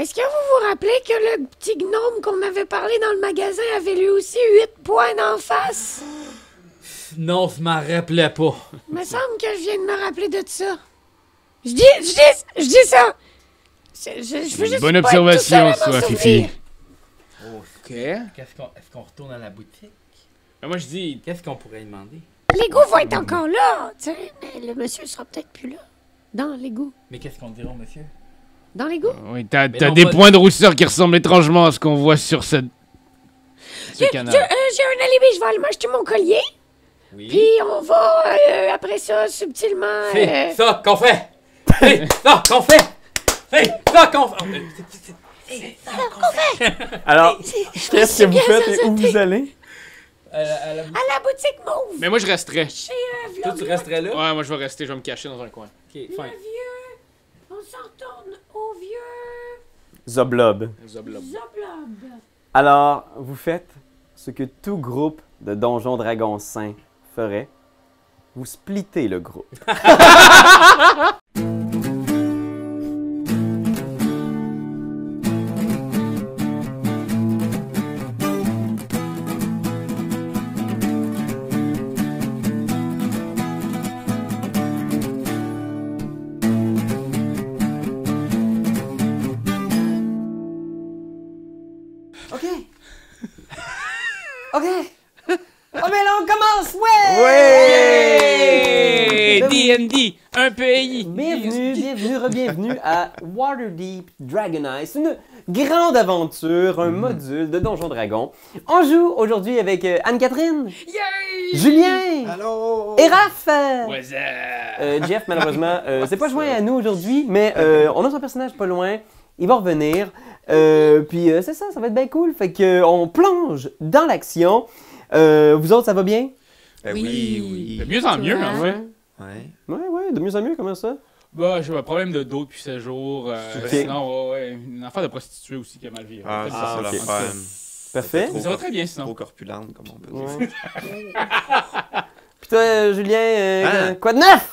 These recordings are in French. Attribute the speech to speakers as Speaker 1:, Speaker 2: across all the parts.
Speaker 1: Est-ce que vous vous rappelez que le petit gnome qu'on avait parlé dans le magasin avait lui aussi 8 points d'en face?
Speaker 2: Non, je m'en rappelais pas.
Speaker 1: Il me semble que je viens de me rappeler de ça. Je dis ça! Je veux juste
Speaker 3: Bonne
Speaker 1: pas être
Speaker 3: observation,
Speaker 1: tout seul à m'en
Speaker 3: ça,
Speaker 1: souvenir.
Speaker 3: Fifi.
Speaker 2: Ok. Est-ce qu'on retourne à la boutique?
Speaker 3: Moi, je dis...
Speaker 2: Qu'est-ce qu'on pourrait demander?
Speaker 1: L'égout va être encore là, tu sais, mais le monsieur sera peut-être plus là. Dans l'égout.
Speaker 2: Mais qu'est-ce qu'on dirait au monsieur?
Speaker 1: Dans l'égout?
Speaker 3: Oui, t'as
Speaker 2: non,
Speaker 3: des
Speaker 2: pas-
Speaker 3: points de rousseur qui ressemblent étrangement à ce qu'on voit sur ce canal.
Speaker 1: J'ai un alibi, je vais aller m'acheter mon collier.
Speaker 2: Oui.
Speaker 1: Puis on va, après ça, subtilement...
Speaker 2: C'est ça qu'on fait! C'est ça qu'on fait! C'est ça qu'on fait! C'est ça qu'on fait!
Speaker 4: Alors, qu'est-ce que vous faites et où vous allez?
Speaker 2: À la
Speaker 1: À la boutique Mauve.
Speaker 3: Mais moi, je resterais.
Speaker 1: Chez
Speaker 2: Toi, tu resterais là?
Speaker 3: Ouais, moi, je vais rester, je vais me cacher dans un coin.
Speaker 2: Ok,
Speaker 1: Le
Speaker 2: fin.
Speaker 1: vieux. On s'en retourne au vieux
Speaker 4: Zoblob.
Speaker 3: Zoblob.
Speaker 1: Zoblob.
Speaker 4: Alors, vous faites ce que tout groupe de Donjons Dragons Saints ferait. Vous splittez le groupe.
Speaker 5: OK. OK. Oh, mais là, on commence, ouais!
Speaker 3: Hey! D&D, un pays.
Speaker 4: Bienvenue, re-bienvenue à Waterdeep Dragon Ice, une grande aventure, un module de Donjons Dragons. On joue aujourd'hui avec Anne-Catherine, Julien
Speaker 6: Allô?
Speaker 4: et Raph.
Speaker 3: What's up?
Speaker 4: Jeff, malheureusement, c'est pas joint à nous aujourd'hui, mais on a son personnage pas loin. Il va revenir. Puis c'est ça, ça va être bien cool. Fait que on plonge dans l'action. Vous autres, ça va bien?
Speaker 6: Oui.
Speaker 3: De mieux en mieux, en fait.
Speaker 6: Ouais.
Speaker 4: Ouais, de mieux en mieux, comment ça?
Speaker 3: Bah, j'ai un problème de dos depuis 7 jours.
Speaker 4: Ok.
Speaker 3: Sinon, ouais, une affaire de prostituée aussi qui a mal viré.
Speaker 6: Ah,
Speaker 3: En fait,
Speaker 6: c'est ça
Speaker 4: ok.
Speaker 6: l'affaire.
Speaker 4: Parfait.
Speaker 3: Mais ça va très bien sinon.
Speaker 6: Trop corpulente, comme on peut dire.
Speaker 4: Ouais. Puis toi, Julien,
Speaker 6: Hein?
Speaker 4: quoi de neuf?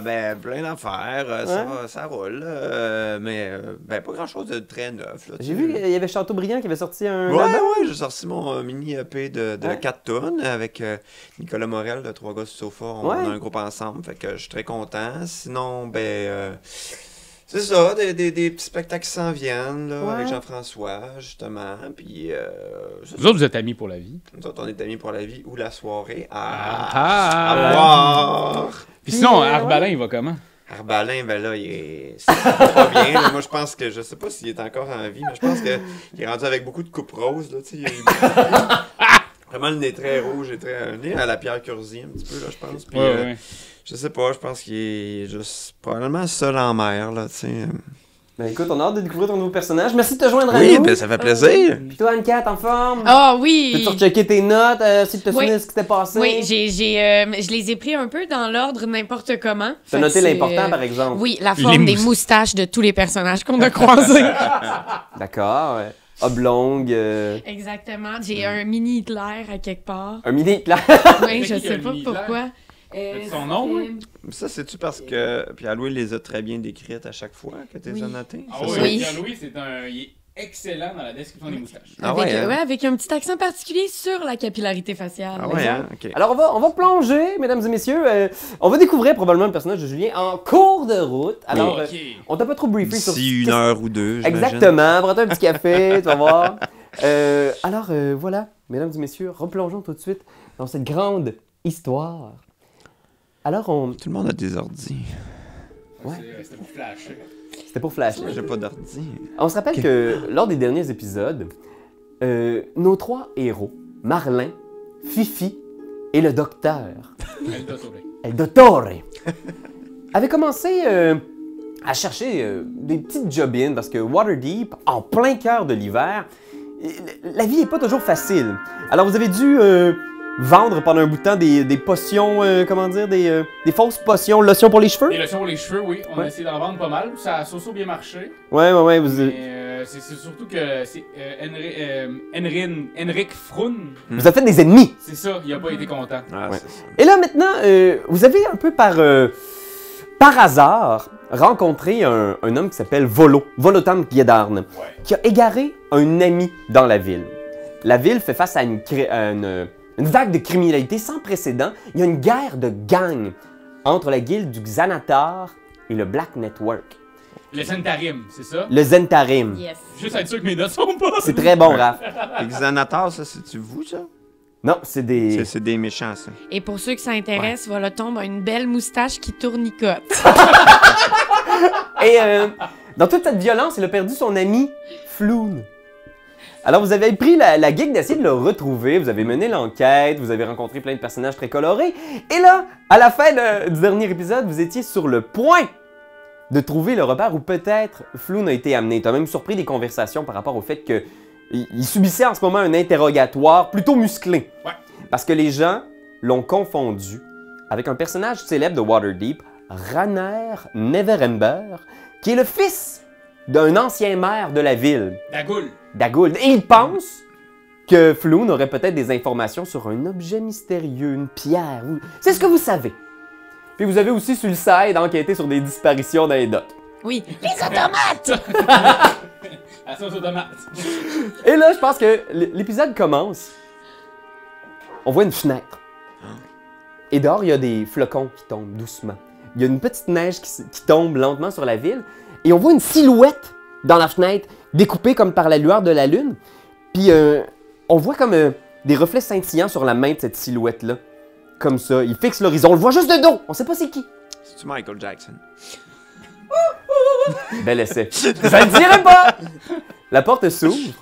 Speaker 6: Ben, plein d'affaires.
Speaker 4: Ouais.
Speaker 6: Ça roule. Mais, ben, pas grand-chose de très neuf. Là,
Speaker 4: J'ai
Speaker 6: tu sais.
Speaker 4: vu qu'il y avait Chateaubriand qui avait sorti un
Speaker 6: Ouais,
Speaker 4: album.
Speaker 6: ouais, j'ai sorti mon mini EP de
Speaker 4: Ouais.
Speaker 6: 4 tonnes avec Nicolas Morel de 3 gars sur sofa. On
Speaker 4: Ouais.
Speaker 6: a un groupe ensemble, fait que je suis très content. Sinon, ben, c'est ça, des petits spectacles qui s'en viennent, là,
Speaker 4: Ouais.
Speaker 6: avec Jean-François, justement. Puis, c'est
Speaker 3: Vous autres, vous êtes amis pour la vie.
Speaker 6: nous autres, on est amis pour la vie ou la soirée.
Speaker 3: Ah!
Speaker 6: À voir!
Speaker 3: Puis sinon,
Speaker 4: Puis,
Speaker 3: Arbalin, il va comment?
Speaker 6: Arbalin, ben là, c'est pas bien. Là. Moi, je pense que, je sais pas s'il est encore en vie, mais je pense qu'il est rendu avec beaucoup de coupes roses, là, tu sais. Il a eu vraiment le nez très rouge et très... nez à la Pierre Curzi, un petit peu, là, je pense. Puis,
Speaker 3: Ouais.
Speaker 6: je sais pas, je pense qu'il est juste probablement seul en mer, là, tu sais.
Speaker 4: Ben écoute, on a hâte de découvrir ton nouveau personnage. Merci de te joindre à
Speaker 6: Oui,
Speaker 4: nous.
Speaker 6: ben ça fait plaisir.
Speaker 4: Puis toi, Anne-Cat, en forme?
Speaker 7: Ah oui!
Speaker 4: Peux-tu rechecker tes notes, si tu te souviens
Speaker 7: Oui.
Speaker 4: de ce qui s'était passé?
Speaker 7: Oui, je les ai pris un peu dans l'ordre n'importe comment.
Speaker 4: T'as
Speaker 7: Fait
Speaker 4: noté
Speaker 7: que c'est,
Speaker 4: l'important, par exemple?
Speaker 7: Oui, la forme des moustaches de tous les personnages qu'on a croisés.
Speaker 4: D'accord, ouais. Oblongue,
Speaker 7: Exactement. J'ai un mini Hitler à quelque part.
Speaker 4: un mini clair.
Speaker 7: Oui,
Speaker 3: C'est
Speaker 7: je
Speaker 3: qui qui a
Speaker 7: sais
Speaker 3: un
Speaker 7: pas
Speaker 3: mini
Speaker 7: pourquoi.
Speaker 3: As-tu son nom,
Speaker 7: c'est-
Speaker 3: oui?
Speaker 6: Ça, c'est-tu parce que... Puis Aloïs les a très bien décrites à chaque fois que t'es
Speaker 7: Oui.
Speaker 6: annoté?
Speaker 3: Ah
Speaker 6: C'est
Speaker 3: oui,
Speaker 6: ça?
Speaker 7: Oui.
Speaker 3: Pierre-Louis, il est excellent dans la description des moustaches.
Speaker 6: Ah
Speaker 7: avec,
Speaker 6: ouais, hein?
Speaker 7: avec un petit accent particulier sur la capillarité faciale.
Speaker 6: Ah ouais, hein? OK.
Speaker 4: Alors, on va plonger, mesdames et messieurs. On va découvrir probablement le personnage de Julien en cours de route. Alors,
Speaker 3: Ok.
Speaker 4: on t'a pas trop briefé sur...
Speaker 6: D'ici 1 heure ou 2, j'imagine.
Speaker 4: Exactement. Prends-toi un petit café, tu vas voir. Alors, voilà, mesdames et messieurs, replongeons tout de suite dans cette grande histoire. Alors,
Speaker 6: Tout le monde a des ordis.
Speaker 4: Ouais.
Speaker 3: C'était pour flasher.
Speaker 4: C'était pour flasher.
Speaker 6: J'ai pas d'ordi.
Speaker 4: On se rappelle que lors des derniers épisodes, nos trois héros, Marlin, Fifi et le docteur,
Speaker 3: El Dottore.
Speaker 4: El Dottore, avaient commencé à chercher des petites job-ins parce que Waterdeep, en plein cœur de l'hiver, la vie n'est pas toujours facile. Alors vous avez dû vendre pendant un bout de temps des potions, comment dire, des fausses potions, lotions pour les cheveux.
Speaker 3: Des lotions pour les cheveux, oui. On a
Speaker 4: Ouais.
Speaker 3: essayé d'en vendre pas mal. Ça a so bien marché.
Speaker 4: Ouais, vous...
Speaker 3: Mais c'est surtout que c'est Henrik Froun.
Speaker 4: vous avez fait des ennemis.
Speaker 3: C'est ça, il a pas été content.
Speaker 6: Ah,
Speaker 4: Ouais.
Speaker 6: c'est ça.
Speaker 4: Et là, maintenant, vous avez un peu par par hasard, rencontré un homme qui s'appelle Volotam Giedarn, qui a égaré un ami dans la ville. La ville fait face à une vague de criminalité sans précédent. Il y a une guerre de gangs entre la guilde du Xanatar et le Black Network.
Speaker 3: Le Zentarim, c'est ça?
Speaker 4: Le Zentarim.
Speaker 7: Yes.
Speaker 3: Juste être sûr que mes notes sont pas.
Speaker 4: C'est très bon, Raph.
Speaker 6: Xanatar, ça, c'est-tu vous, ça?
Speaker 4: Non, c'est des...
Speaker 6: C'est des méchants, ça.
Speaker 7: Et pour ceux qui s'intéressent, Volotombe a une belle moustache qui tournicote.
Speaker 4: Et dans toute cette violence, il a perdu son ami Floon. Alors, vous avez pris la gig d'essayer de le retrouver, vous avez mené l'enquête, vous avez rencontré plein de personnages très colorés, et là, à la fin du dernier épisode, vous étiez sur le point de trouver le repère où peut-être Floon a été amené. Tu as même surpris des conversations par rapport au fait qu'il subissait en ce moment un interrogatoire plutôt musclé.
Speaker 3: Ouais.
Speaker 4: Parce que les gens l'ont confondu avec un personnage célèbre de Waterdeep, Raner Neverember, qui est le fils d'un ancien maire de la ville, Dagould. Et il pense que Floon aurait peut-être des informations sur un objet mystérieux, une pierre. C'est ce que vous savez. Puis vous avez aussi sur le side enquêté sur des disparitions dans les docks.
Speaker 7: Oui. Les automates!
Speaker 3: La sauce aux tomates.
Speaker 4: Et là, je pense que l'épisode commence. On voit une fenêtre. Et dehors, il y a des flocons qui tombent doucement. Il y a une petite neige qui tombe lentement sur la ville. Et on voit une silhouette dans la fenêtre, découpée comme par la lueur de la lune. Puis on voit comme des reflets scintillants sur la main de cette silhouette-là. Comme ça, il fixe l'horizon, on le voit juste de dos, on sait pas c'est qui.
Speaker 6: C'est-tu Michael Jackson?
Speaker 4: Bel essai. Je le dirai pas! La porte s'ouvre.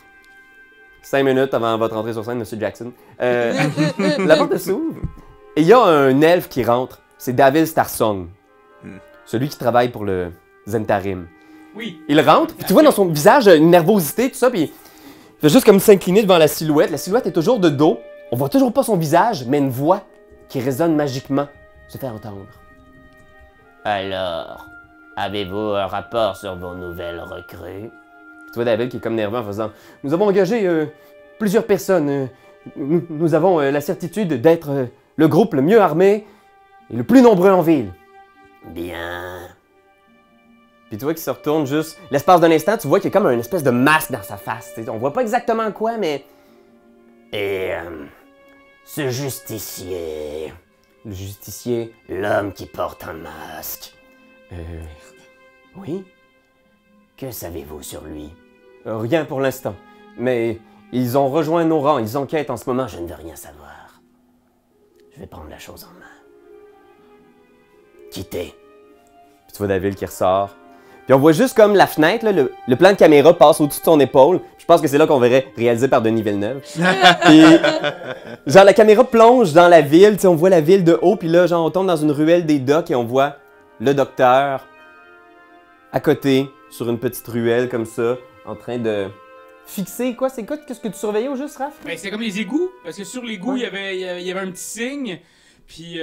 Speaker 4: 5 minutes avant votre entrée sur scène, Monsieur Jackson. La porte s'ouvre. Et il y a un elfe qui rentre. C'est David Starsong. Celui qui travaille pour le Zentarim.
Speaker 3: Oui.
Speaker 4: Il rentre, puis tu vois dans son visage une nervosité, tout ça, puis il fait juste comme s'incliner devant la silhouette. La silhouette est toujours de dos. On voit toujours pas son visage, mais une voix qui résonne magiquement se fait entendre. Alors, avez-vous un rapport sur vos nouvelles recrues? Tu vois David qui est comme nerveux en faisant « Nous avons engagé plusieurs personnes. Nous avons la certitude d'être le groupe le mieux armé et le plus nombreux en ville. » Bien. Puis tu vois qu'il se retourne juste... L'espace d'un instant, tu vois qu'il y a comme une espèce de masque dans sa face. T'sais. On voit pas exactement quoi, mais... Et... ce justicier... Le justicier, l'homme qui porte un masque. Oui? Que savez-vous sur lui? Rien pour l'instant. Mais ils ont rejoint nos rangs, ils enquêtent en ce moment. Je ne veux rien savoir. Je vais prendre la chose en main. Quittez. Puis tu vois David qui ressort. Puis on voit juste comme la fenêtre, là, le plan de caméra passe au-dessus de son épaule. Je pense que c'est là qu'on verrait réalisé par Denis Villeneuve. Puis, genre, la caméra plonge dans la ville, on voit la ville de haut, puis là, genre, on tombe dans une ruelle des docks et on voit le docteur à côté, sur une petite ruelle comme ça, en train de fixer quoi? C'est quoi? Qu'est-ce que tu surveillais au juste, Raph?
Speaker 3: Ben, c'est comme les égouts, parce que sur l'égout, il y avait un petit signe. Puis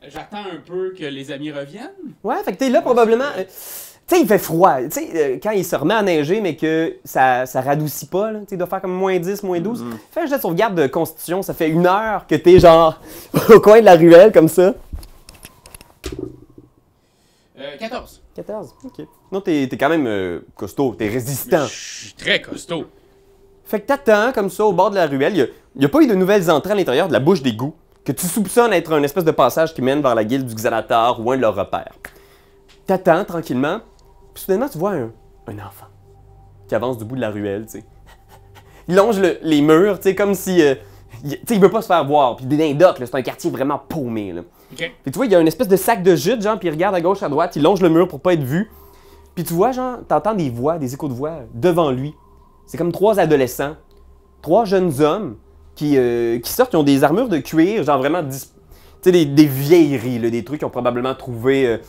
Speaker 3: j'attends un peu que les amis reviennent. Ouais,
Speaker 4: fait que t'es là probablement. Tu sais, il fait froid. Tu sais, quand il se remet à neiger, mais que ça radoucit pas, tu sais, il doit faire comme moins 10, moins 12. Fais un jet de sauvegarde de constitution, ça fait 1 heure que t'es genre au coin de la ruelle comme ça.
Speaker 3: 14.
Speaker 4: 14, ok. Non, t'es quand même costaud, t'es résistant.
Speaker 3: Je suis très costaud.
Speaker 4: Fait que t'attends comme ça au bord de la ruelle. Il n'y a pas eu de nouvelles entrées à l'intérieur de la bouche d'égout que tu soupçonnes être un espèce de passage qui mène vers la guilde du Xanatar ou un de leurs repères. T'attends tranquillement, puis soudainement tu vois un enfant qui avance du bout de la ruelle, tu sais. Il longe les murs, tu sais, comme si... il veut pas se faire voir. Puis dans les docks, c'est un quartier vraiment paumé, là.
Speaker 3: Okay.
Speaker 4: Puis tu vois, il y a une espèce de sac de jute, genre, puis il regarde à gauche, à droite, il longe le mur pour pas être vu. Puis tu vois, genre, t'entends des voix, des échos de voix devant lui. C'est comme 3 adolescents, 3 jeunes hommes qui sortent, qui ont des armures de cuir, genre vraiment, tu sais, des vieilleries, là, des trucs qu'ils ont probablement trouvé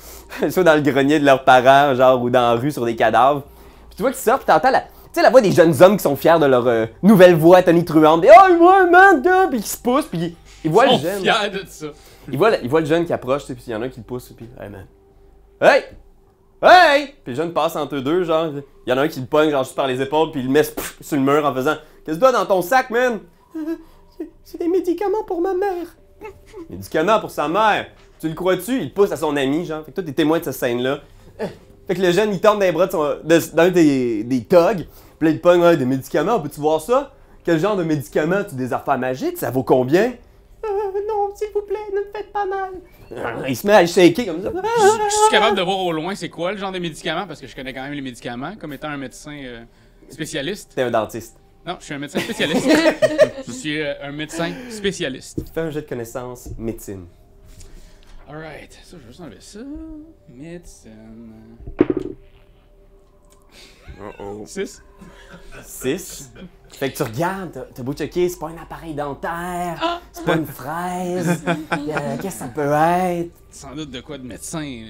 Speaker 4: soit dans le grenier de leurs parents, genre, ou dans la rue sur des cadavres. Puis tu vois qu'ils sortent, puis t'entends la voix des jeunes hommes qui sont fiers de leur nouvelle voix tonitruante. « Oh, moi, man, gars! » Puis qui se poussent, puis ils voient le jeune.
Speaker 3: Ils sont fiers de ça.
Speaker 4: Ils voient le jeune qui approche, puis il y en a un qui le pousse, puis « Hey, man! Hey! Hey! » Puis le jeune passe entre eux deux, genre, il y en a un qui le pogne, genre, juste par les épaules, puis il le met sur le mur en faisant « Qu'est-ce que tu as dans ton sac, man? » C'est des médicaments pour ma mère. Médicaments pour sa mère? Tu le crois-tu? Il pousse à son ami, genre. Fait que toi, t'es témoin de cette scène-là. Fait que le jeune, il tombe dans les bras d'un des thugs. Puis là, il pogne des médicaments. Peux-tu voir ça? Quel genre de médicaments? Tu des affaires magiques? Ça vaut combien? Non, s'il vous plaît, ne me faites pas mal. Il se met à shaker comme ça.
Speaker 3: Je suis capable de voir au loin c'est quoi le genre de médicament, parce que je connais quand même les médicaments, comme étant un médecin spécialiste.
Speaker 4: T'es un dentiste.
Speaker 3: Non, je suis un médecin spécialiste. Je suis un médecin spécialiste.
Speaker 4: Fais un jet de connaissances médecine.
Speaker 3: Alright, ça, je vais juste enlever ça. Médecine.
Speaker 6: Oh.
Speaker 3: 6.
Speaker 4: 6. Fait que tu regardes, t'as beau checker, c'est pas un appareil dentaire, c'est pas une fraise. Qu'est-ce que ça peut être?
Speaker 3: Sans doute de quoi de médecin.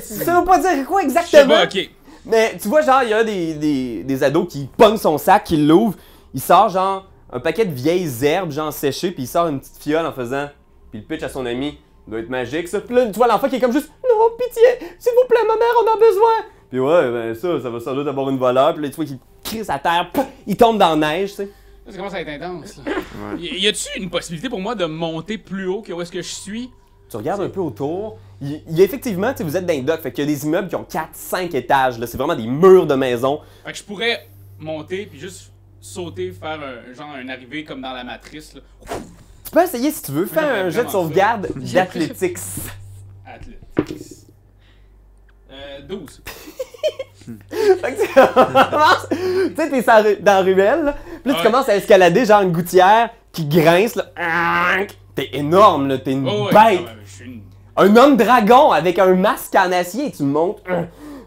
Speaker 4: Ça veut pas dire quoi
Speaker 3: Je sais
Speaker 4: exactement?
Speaker 3: pas, ok.
Speaker 4: Mais tu vois, genre, il y a des ados qui pognent son sac, qui l'ouvrent, il sort genre un paquet de vieilles herbes, genre séchées, puis il sort une petite fiole en faisant, puis il pitch à son ami. Ça doit être magique ça. Puis là, tu vois l'enfant qui est comme juste, non, pitié, s'il vous plaît, ma mère, on a besoin. Puis ouais, ben ça va sans doute avoir une voleur, puis là, tu vois qu'il crisse à terre, pouf, il tombe dans la neige, tu sais.
Speaker 3: Ça commence à être intense. Là. Y a-tu une possibilité pour moi de monter plus haut que où est-ce que je suis?
Speaker 4: Tu regardes un peu autour, il y a effectivement, tu sais, vous êtes dans les docks, fait qu'il y a des immeubles qui ont 4-5 étages, là, c'est vraiment des murs de maison.
Speaker 3: Fait que je pourrais monter puis juste sauter, faire un arrivée comme dans la matrice. Là.
Speaker 4: Tu peux essayer si tu veux, faire
Speaker 3: j'aimerais
Speaker 4: un jet de
Speaker 3: vraiment
Speaker 4: sauvegarde d'athlétiques.
Speaker 3: Athletics. 12.
Speaker 4: Fait que tu commences, tu sais, t'es dans la ruelle, là, puis là, tu
Speaker 3: Ouais.
Speaker 4: commences à escalader genre une gouttière qui grince, là. T'es énorme, là, t'es une
Speaker 3: Oh, ouais,
Speaker 4: bête.
Speaker 3: ouais, je suis une...
Speaker 4: Un homme dragon avec un masque en acier et tu montes.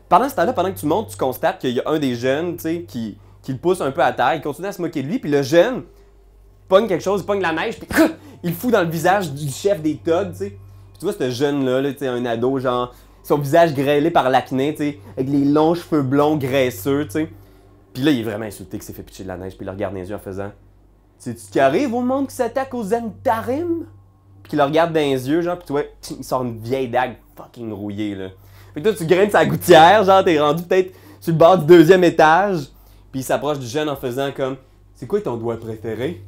Speaker 4: Pendant ce temps-là, pendant que tu montes, tu constates qu'il y a un des jeunes, tu sais, qui le pousse un peu à terre, il continue à se moquer de lui, puis le jeune pogne quelque chose, il pogne la neige, puis il le fout dans le visage du chef des thugs, tu sais. Puis tu vois ce jeune-là, tu sais, un ado, genre, son visage grêlé par l'acné, tu sais, avec les longs cheveux blonds graisseux, tu sais. Puis là, il est vraiment insulté qu'il s'est fait pitcher de la neige, puis il le regarde dans les yeux en faisant, sais-tu ce qui arrive au monde qui s'attaque aux Zentarim? Puis qu'il le regarde dans les yeux, genre, pis tu vois, il sort une vieille dague fucking rouillée, là. Fait que toi, tu graines sa gouttière, genre, t'es rendu peut-être sur le bord du 2e étage, puis il s'approche du jeune en faisant comme, c'est quoi ton doigt préféré?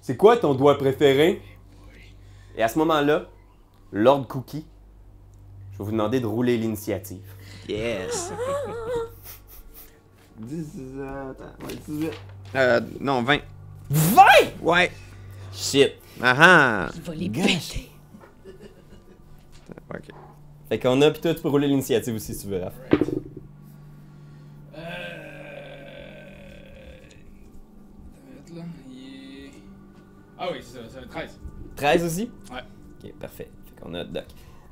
Speaker 4: C'est quoi ton doigt préféré? Et à ce moment-là, Lord Cookie, je vais vous demander de rouler l'initiative.
Speaker 6: Yes. 18. Attends, ouais, 18. Non, 20.
Speaker 4: 20!
Speaker 6: Ouais.
Speaker 4: Shit.
Speaker 6: Ah ah.
Speaker 7: Il va les péter.
Speaker 6: Ok.
Speaker 4: Fait qu'on a, pis toi, tu peux rouler l'initiative aussi si tu veux, Raph.
Speaker 3: Là, Ah oui, c'est ça, 13.
Speaker 4: 13 aussi?
Speaker 3: Ouais.
Speaker 4: Ok, parfait. Fait qu'on a Doc.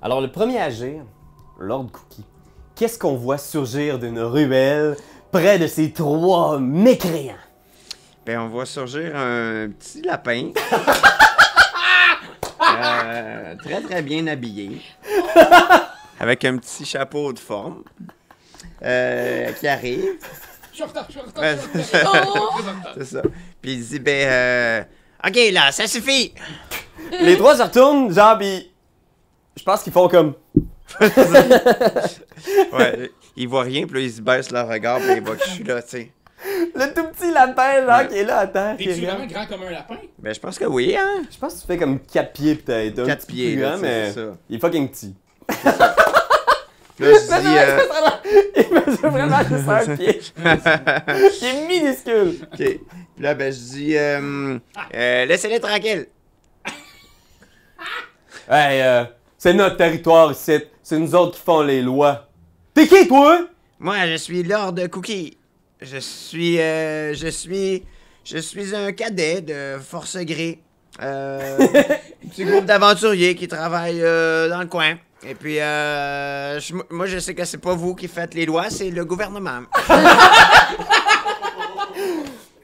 Speaker 4: Alors, le premier à agir, Lord Cookie. Qu'est-ce qu'on voit surgir d'une ruelle près de ces 3 mécréants?
Speaker 6: Ben, on voit surgir un petit lapin. Très très bien habillé. Avec un petit chapeau de forme. Qui arrive.
Speaker 3: Je suis en retard, je suis en retard.
Speaker 6: Ouais,
Speaker 3: Je suis en retard.
Speaker 6: c'est ça. Puis il dit, ben, ok, là, ça suffit.
Speaker 4: Les 3 se retournent, genre, pis je pense qu'ils font comme...
Speaker 6: Ouais, ils voient rien, puis là, ils se baissent leur regard, puis ils voient que je suis là, tu sais.
Speaker 4: Le tout petit lapin, genre,
Speaker 6: Ouais.
Speaker 4: qui est là à terre. qui
Speaker 3: T'es-tu
Speaker 4: regarde.
Speaker 3: vraiment grand comme un lapin?
Speaker 6: Ben, je pense que oui, hein.
Speaker 4: Je pense que tu fais comme 4 pieds peut-être. Un
Speaker 6: 4
Speaker 4: petit
Speaker 6: pieds,
Speaker 4: plus
Speaker 6: là,
Speaker 4: grand,
Speaker 6: tu sais,
Speaker 4: mais
Speaker 6: c'est ça.
Speaker 4: il est fucking petit.
Speaker 6: Là, je dis,
Speaker 4: Il mesure vraiment juste un pied. Il est minuscule.
Speaker 6: ok. Puis là, ben, je dis, laissez-les tranquilles.
Speaker 4: Hey, c'est notre territoire ici. C'est nous autres qui font les lois. T'es qui, toi?
Speaker 6: Moi, je suis Lord Cookie. Je suis un cadet de Force Gris. Petit groupe d'aventuriers qui travaillent dans le coin. Et puis, moi, je sais que c'est pas vous qui faites les lois, c'est le gouvernement.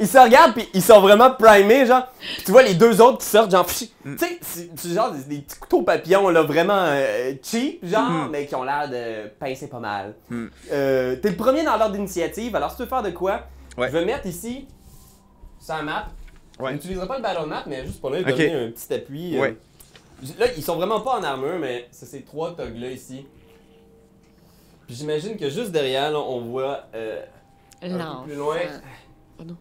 Speaker 4: Ils se regardent pis ils sont vraiment primés, genre. Pis tu vois les 2 autres qui sortent, genre. Tu sais, c'est genre des petits couteaux papillons, là, vraiment cheap, genre, mais qui ont l'air de pincer pas mal. T'es le premier dans l'ordre d'initiative, alors si tu veux faire de quoi,
Speaker 6: Ouais.
Speaker 4: je vais mettre ici, sur la map.
Speaker 6: Ouais.
Speaker 4: On n'utilisera pas le battle map, mais juste pour leur
Speaker 6: Ok.
Speaker 4: donner un petit appui.
Speaker 6: Ouais.
Speaker 4: Là, ils sont vraiment pas en armure, mais c'est ces 3 thugs-là ici. Puis j'imagine que juste derrière, là, on voit un peu plus loin.
Speaker 7: Oh non.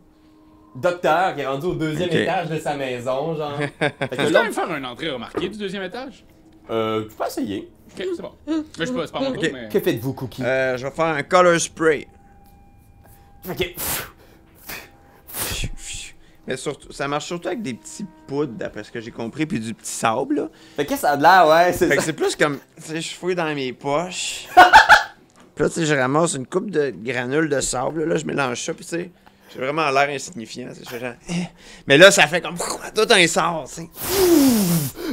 Speaker 4: Docteur qui est rendu au 2e
Speaker 6: Ok.
Speaker 4: étage de sa maison, genre. Fait que
Speaker 3: Tu peux
Speaker 4: là,
Speaker 3: quand même faire une entrée remarquée du 2e étage?
Speaker 4: Tu peux essayer.
Speaker 3: Ok, c'est bon. Mais je peux, c'est pas mon tour,
Speaker 6: Ok.
Speaker 3: mais.
Speaker 4: Que faites-vous, Cookie?
Speaker 6: Je vais faire un color spray.
Speaker 4: Ok.
Speaker 6: Mais surtout, ça marche surtout avec des petits poudres, d'après ce que j'ai compris, puis du petit sable, là.
Speaker 4: Fait que ça a de l'air, ouais, c'est
Speaker 6: Fait que
Speaker 4: ça.
Speaker 6: c'est plus comme, tu sais, je fouille dans mes poches. Puis là, tu sais, je ramasse une coupe de granules de sable, là, je mélange ça, puis tu sais, j'ai vraiment l'air insignifiant, tu sais, je fais genre, eh. Mais là, ça fait comme, tout un sort, tu sais.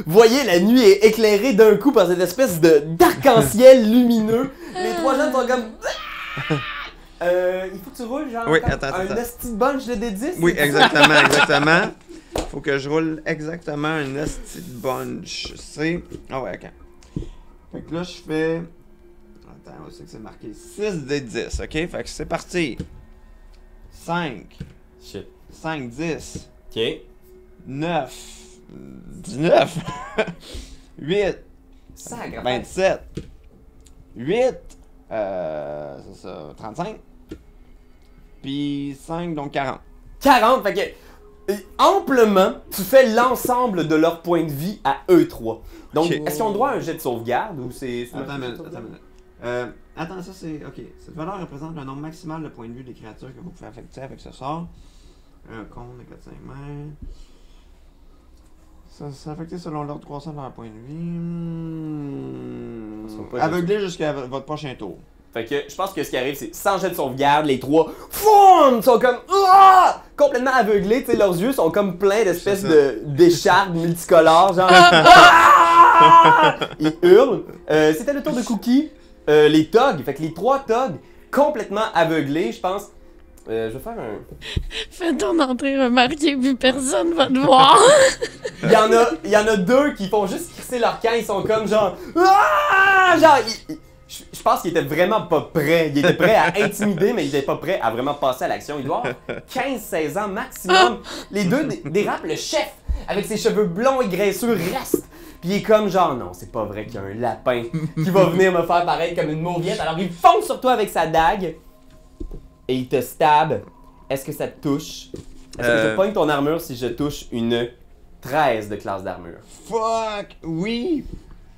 Speaker 4: Voyez, la nuit est éclairée d'un coup par cette espèce de d'arc-en-ciel lumineux. Les trois jeunes sont comme... il faut que tu roules, genre,
Speaker 6: Oui,
Speaker 4: comme
Speaker 6: attends.
Speaker 4: un esti de bunch de D10?
Speaker 6: Oui, exactement. Faut que je roule exactement un esti de bunch, c'est... Ah ouais, ok. Fait que là, je fais... Attends, où c'est que c'est marqué? 6 des 10, ok? Fait que c'est parti. 5,
Speaker 4: Shit.
Speaker 6: 5, 10,
Speaker 4: Ok.
Speaker 6: 9, 19, 8,
Speaker 4: Sacre.
Speaker 6: 27, 8, c'est ça, 35, puis 5, donc 40.
Speaker 4: 40, fait que... amplement, tu fais l'ensemble de leur point de vie à eux trois. Donc,
Speaker 6: Ok.
Speaker 4: est-ce qu'ils ont droit à un jet de sauvegarde ou c'est...
Speaker 6: Attends une minute. Attends, ça c'est... Ok. Cette valeur représente le nombre maximal de points de vue des créatures que vous pouvez affecter avec ce sort. Un cône de 4-5 mètres. Ça c'est affecté selon l'ordre croissant de leur point de vie.
Speaker 4: sont pas
Speaker 6: Aveuglé jusqu'à votre prochain tour.
Speaker 4: Fait que je pense que ce qui arrive, c'est sans jet de sauvegarde, les trois FOUM! Sont comme ah! Complètement aveuglés, tu sais, leurs yeux sont comme pleins d'espèces d'écharpes multicolores, genre. Ah! Ils hurlent. C'était le tour de Cookie. Les thugs, fait que les trois thugs complètement aveuglés, je pense. Je vais faire un.
Speaker 1: Fais ton entrée remarquée, puis personne va te voir.
Speaker 4: Il y en a deux qui font juste crisser leur camp, ils sont comme genre. Ah! Genre, je pense qu'ils étaient vraiment pas prêts. Ils étaient prêts à intimider, mais ils étaient pas prêts à vraiment passer à l'action. Ils doivent avoir 15-16 ans maximum. Les deux dérapent. Le chef, avec ses cheveux blonds et graisseux, reste. Puis il est comme genre, non, c'est pas vrai qu'il y a un lapin qui va venir me faire pareil comme une mauviette. Alors il fonce sur toi avec sa dague et il te stab. Est-ce que ça te touche? Est-ce que je pogne ton armure si je touche une 13 de classe d'armure?
Speaker 6: Fuck! Oui!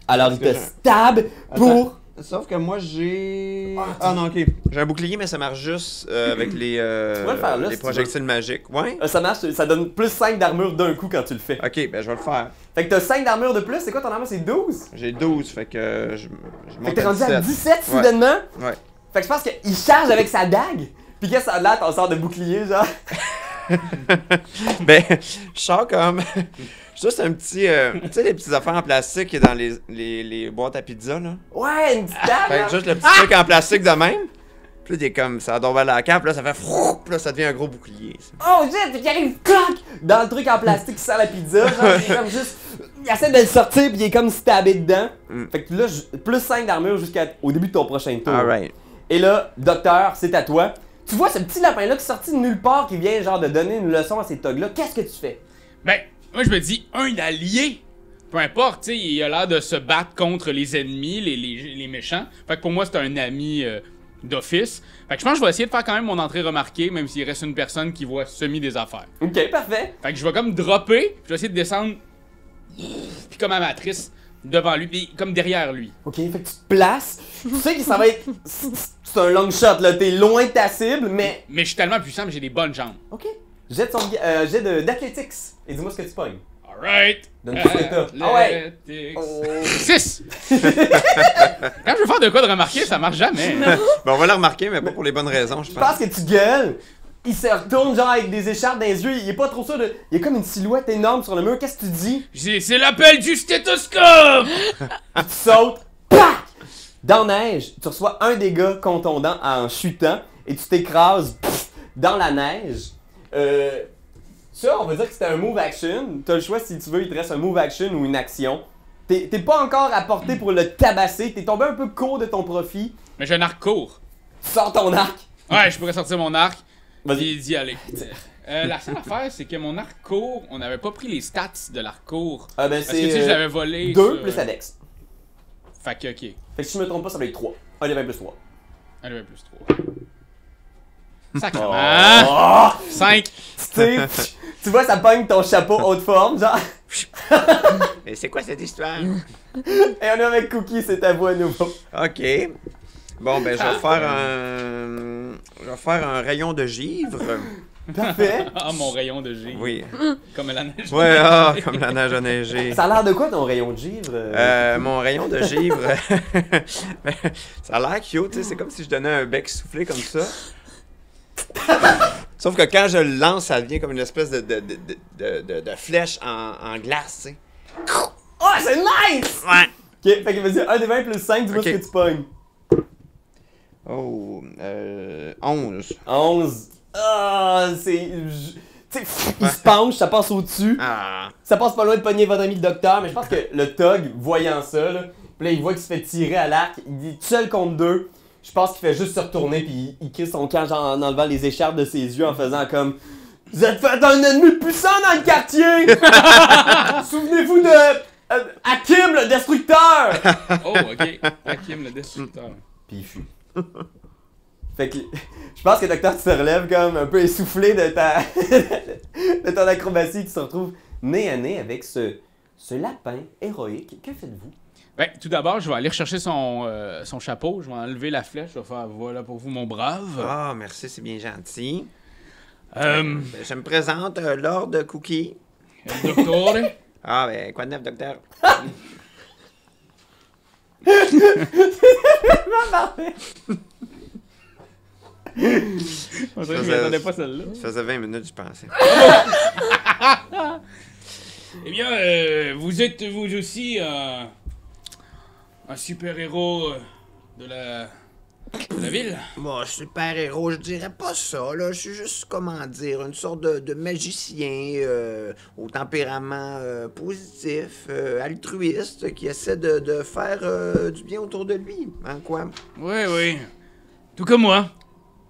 Speaker 4: Alors il te
Speaker 6: Est-ce que
Speaker 4: stab pour...
Speaker 6: Sauf que moi j'ai... Ah non, ok. J'ai un bouclier, mais ça marche juste avec les,
Speaker 4: pourrais le faire là,
Speaker 6: les
Speaker 4: si tu
Speaker 6: projectiles magiques. Ouais?
Speaker 4: Ça marche, ça donne plus 5 d'armure d'un coup quand tu le fais.
Speaker 6: Ok, ben je vais le faire.
Speaker 4: Fait que t'as 5 d'armure de plus, c'est quoi ton armure? C'est 12?
Speaker 6: J'ai 12, fait que je
Speaker 4: Fait
Speaker 6: monte
Speaker 4: que t'es rendu à 17
Speaker 6: Ouais.
Speaker 4: soudainement?
Speaker 6: Ouais.
Speaker 4: Fait que je pense qu'il charge avec sa dague. Pis qu'est-ce que ça a l'air ton sort de bouclier, genre?
Speaker 6: Ben, je sors comme... Ça, c'est un petit... tu sais, les petites affaires en plastique qui est dans les boîtes à pizza, là?
Speaker 4: Ouais, une petite dague!
Speaker 6: Fait
Speaker 4: là.
Speaker 6: que juste le petit truc en plastique de même. Puis là, t'es comme... Ça tombe à la cape, là, ça fait... Frou, puis là, ça devient un gros bouclier. Ça.
Speaker 4: Oh shit! Fait qu'il arrive, clac! Dans le truc en plastique qui sert la pizza, genre, il est comme juste... Il essaie de le sortir pis il est comme stabé dedans. Fait que là, plus 5 d'armure jusqu'au début de ton prochain tour.
Speaker 6: Alright.
Speaker 4: Et là, docteur, c'est à toi. Tu vois ce petit lapin-là qui est sorti de nulle part, qui vient genre de donner une leçon à ces thugs-là. Qu'est-ce que tu fais?
Speaker 3: Ben, moi je me dis, un allié, peu importe, tu sais, il a l'air de se battre contre les ennemis, les méchants. Fait que pour moi, c'est un ami d'office. Fait que je pense que je vais essayer de faire quand même mon entrée remarquée, même s'il reste une personne qui voit semi des affaires.
Speaker 4: Ok, parfait.
Speaker 3: Fait que je vais comme dropper, puis je vais essayer de descendre, puis comme amatrice, devant lui, puis comme derrière lui.
Speaker 4: Ok, fait que tu te places. Tu sais que ça va être. C'est un long shot, là. T'es loin de ta cible, mais.
Speaker 3: Mais je suis tellement puissant que j'ai des bonnes jambes.
Speaker 4: Ok. Jet d'athletics. Et dis-moi ce que tu pognes.
Speaker 3: Alright.
Speaker 4: Donne-moi ce que t'as. Ah ouais.
Speaker 3: Athletics.
Speaker 4: Oh.
Speaker 3: 6! Quand je veux faire de quoi de remarquer, ça marche jamais.
Speaker 6: Ben, on va le remarquer, mais pas pour les bonnes raisons, je
Speaker 4: Je pense
Speaker 6: pense.
Speaker 4: que tu gueules. Il se retourne genre avec des écharpes dans les yeux. Il est pas trop sûr de. Il y a comme une silhouette énorme sur le mur. Qu'est-ce que tu dis?
Speaker 3: C'est l'appel du stéthoscope!
Speaker 4: Tu sautes. Pac! Dans la neige, tu reçois un dégât contondant en chutant et tu t'écrases dans la neige. Ça, on va dire que c'était un move action. T'as le choix si tu veux, il te reste un move action ou une action. T'es pas encore à portée pour le tabasser. T'es tombé un peu court de ton profit.
Speaker 3: Mais j'ai un arc court.
Speaker 4: Tu sors ton arc.
Speaker 3: Ouais, je pourrais sortir mon arc.
Speaker 4: Vas-y.
Speaker 3: Et d'y aller. La seule affaire, c'est que mon arc court, on n'avait pas pris les stats de l'arc court.
Speaker 4: Ben
Speaker 3: Parce que tu sais, je l'avais volé.
Speaker 4: 2
Speaker 3: sur-
Speaker 4: plus Adex.
Speaker 3: Fait que, ok.
Speaker 4: Fait que si je me trompe pas, ça va être 3. Allez, 20 plus 3.
Speaker 3: Elle avait plus 3. Sacrément!
Speaker 4: Oh!
Speaker 3: 5!
Speaker 4: Tu sais, tu vois, ça pogne ton chapeau haute forme, genre.
Speaker 6: Mais c'est quoi cette histoire?
Speaker 4: Et on est avec Cookie, c'est à vous à nouveau.
Speaker 6: OK. Bon, ben, je vais faire un rayon de givre.
Speaker 4: Parfait.
Speaker 3: Ah, mon rayon de G.
Speaker 6: Oui.
Speaker 3: Comme la neige.
Speaker 6: Ouais, comme la neige a neigé.
Speaker 4: Ça a l'air de quoi ton rayon de givre?
Speaker 6: Mon rayon de givre, ça a l'air cute, tu sais, c'est comme si je donnais un bec soufflé comme ça. Sauf que quand je le lance, ça devient comme une espèce de flèche en glace, tu sais.
Speaker 4: Oh, c'est nice!
Speaker 6: Ouais.
Speaker 4: Ok, fait que vas-y, 1 des 20 plus 5, dis-moi
Speaker 6: Ok.
Speaker 4: ce que tu pognes.
Speaker 6: Oh, 11.
Speaker 4: 11. Ah, c'est... Tu sais, il se penche, ça passe au-dessus.
Speaker 6: Ah.
Speaker 4: Ça passe pas loin de pogner votre ami le docteur, mais je pense que le Tog, voyant ça, là, puis là, il voit qu'il se fait tirer à l'arc, il est tout seul contre 2. Je pense qu'il fait juste se retourner, puis il crie son camp genre, en enlevant les écharpes de ses yeux, en faisant comme... Vous êtes fait un ennemi puissant dans le quartier! Souvenez-vous de... Hakim, le destructeur!
Speaker 3: Oh, ok. Hakim, le destructeur.
Speaker 4: Puis il fuit. Fait que je pense que le docteur, tu te relèves comme un peu essoufflé de ta de ton acrobatie, tu te retrouves nez à nez avec ce lapin héroïque. Que faites-vous?
Speaker 3: Ben, tout d'abord, je vais aller rechercher son chapeau. Je vais enlever la flèche. Je vais faire voilà pour vous, mon brave.
Speaker 6: Ah, merci, c'est bien gentil.
Speaker 3: Ben,
Speaker 6: Je me présente, Lord Cookie.
Speaker 3: docteur.
Speaker 6: Ah, ben, quoi de neuf, docteur?
Speaker 3: On dirait que je m'attendais pas celle-là.
Speaker 6: Ça faisait 20 minutes, je pensais.
Speaker 3: Eh bien, vous êtes vous aussi un super-héros de la ville?
Speaker 6: Moi, super-héros, je dirais pas ça, là. Je suis juste, comment dire, une sorte de magicien au tempérament positif, altruiste, qui essaie de faire du bien autour de lui. Hein, quoi?
Speaker 3: Oui, oui. Tout comme moi.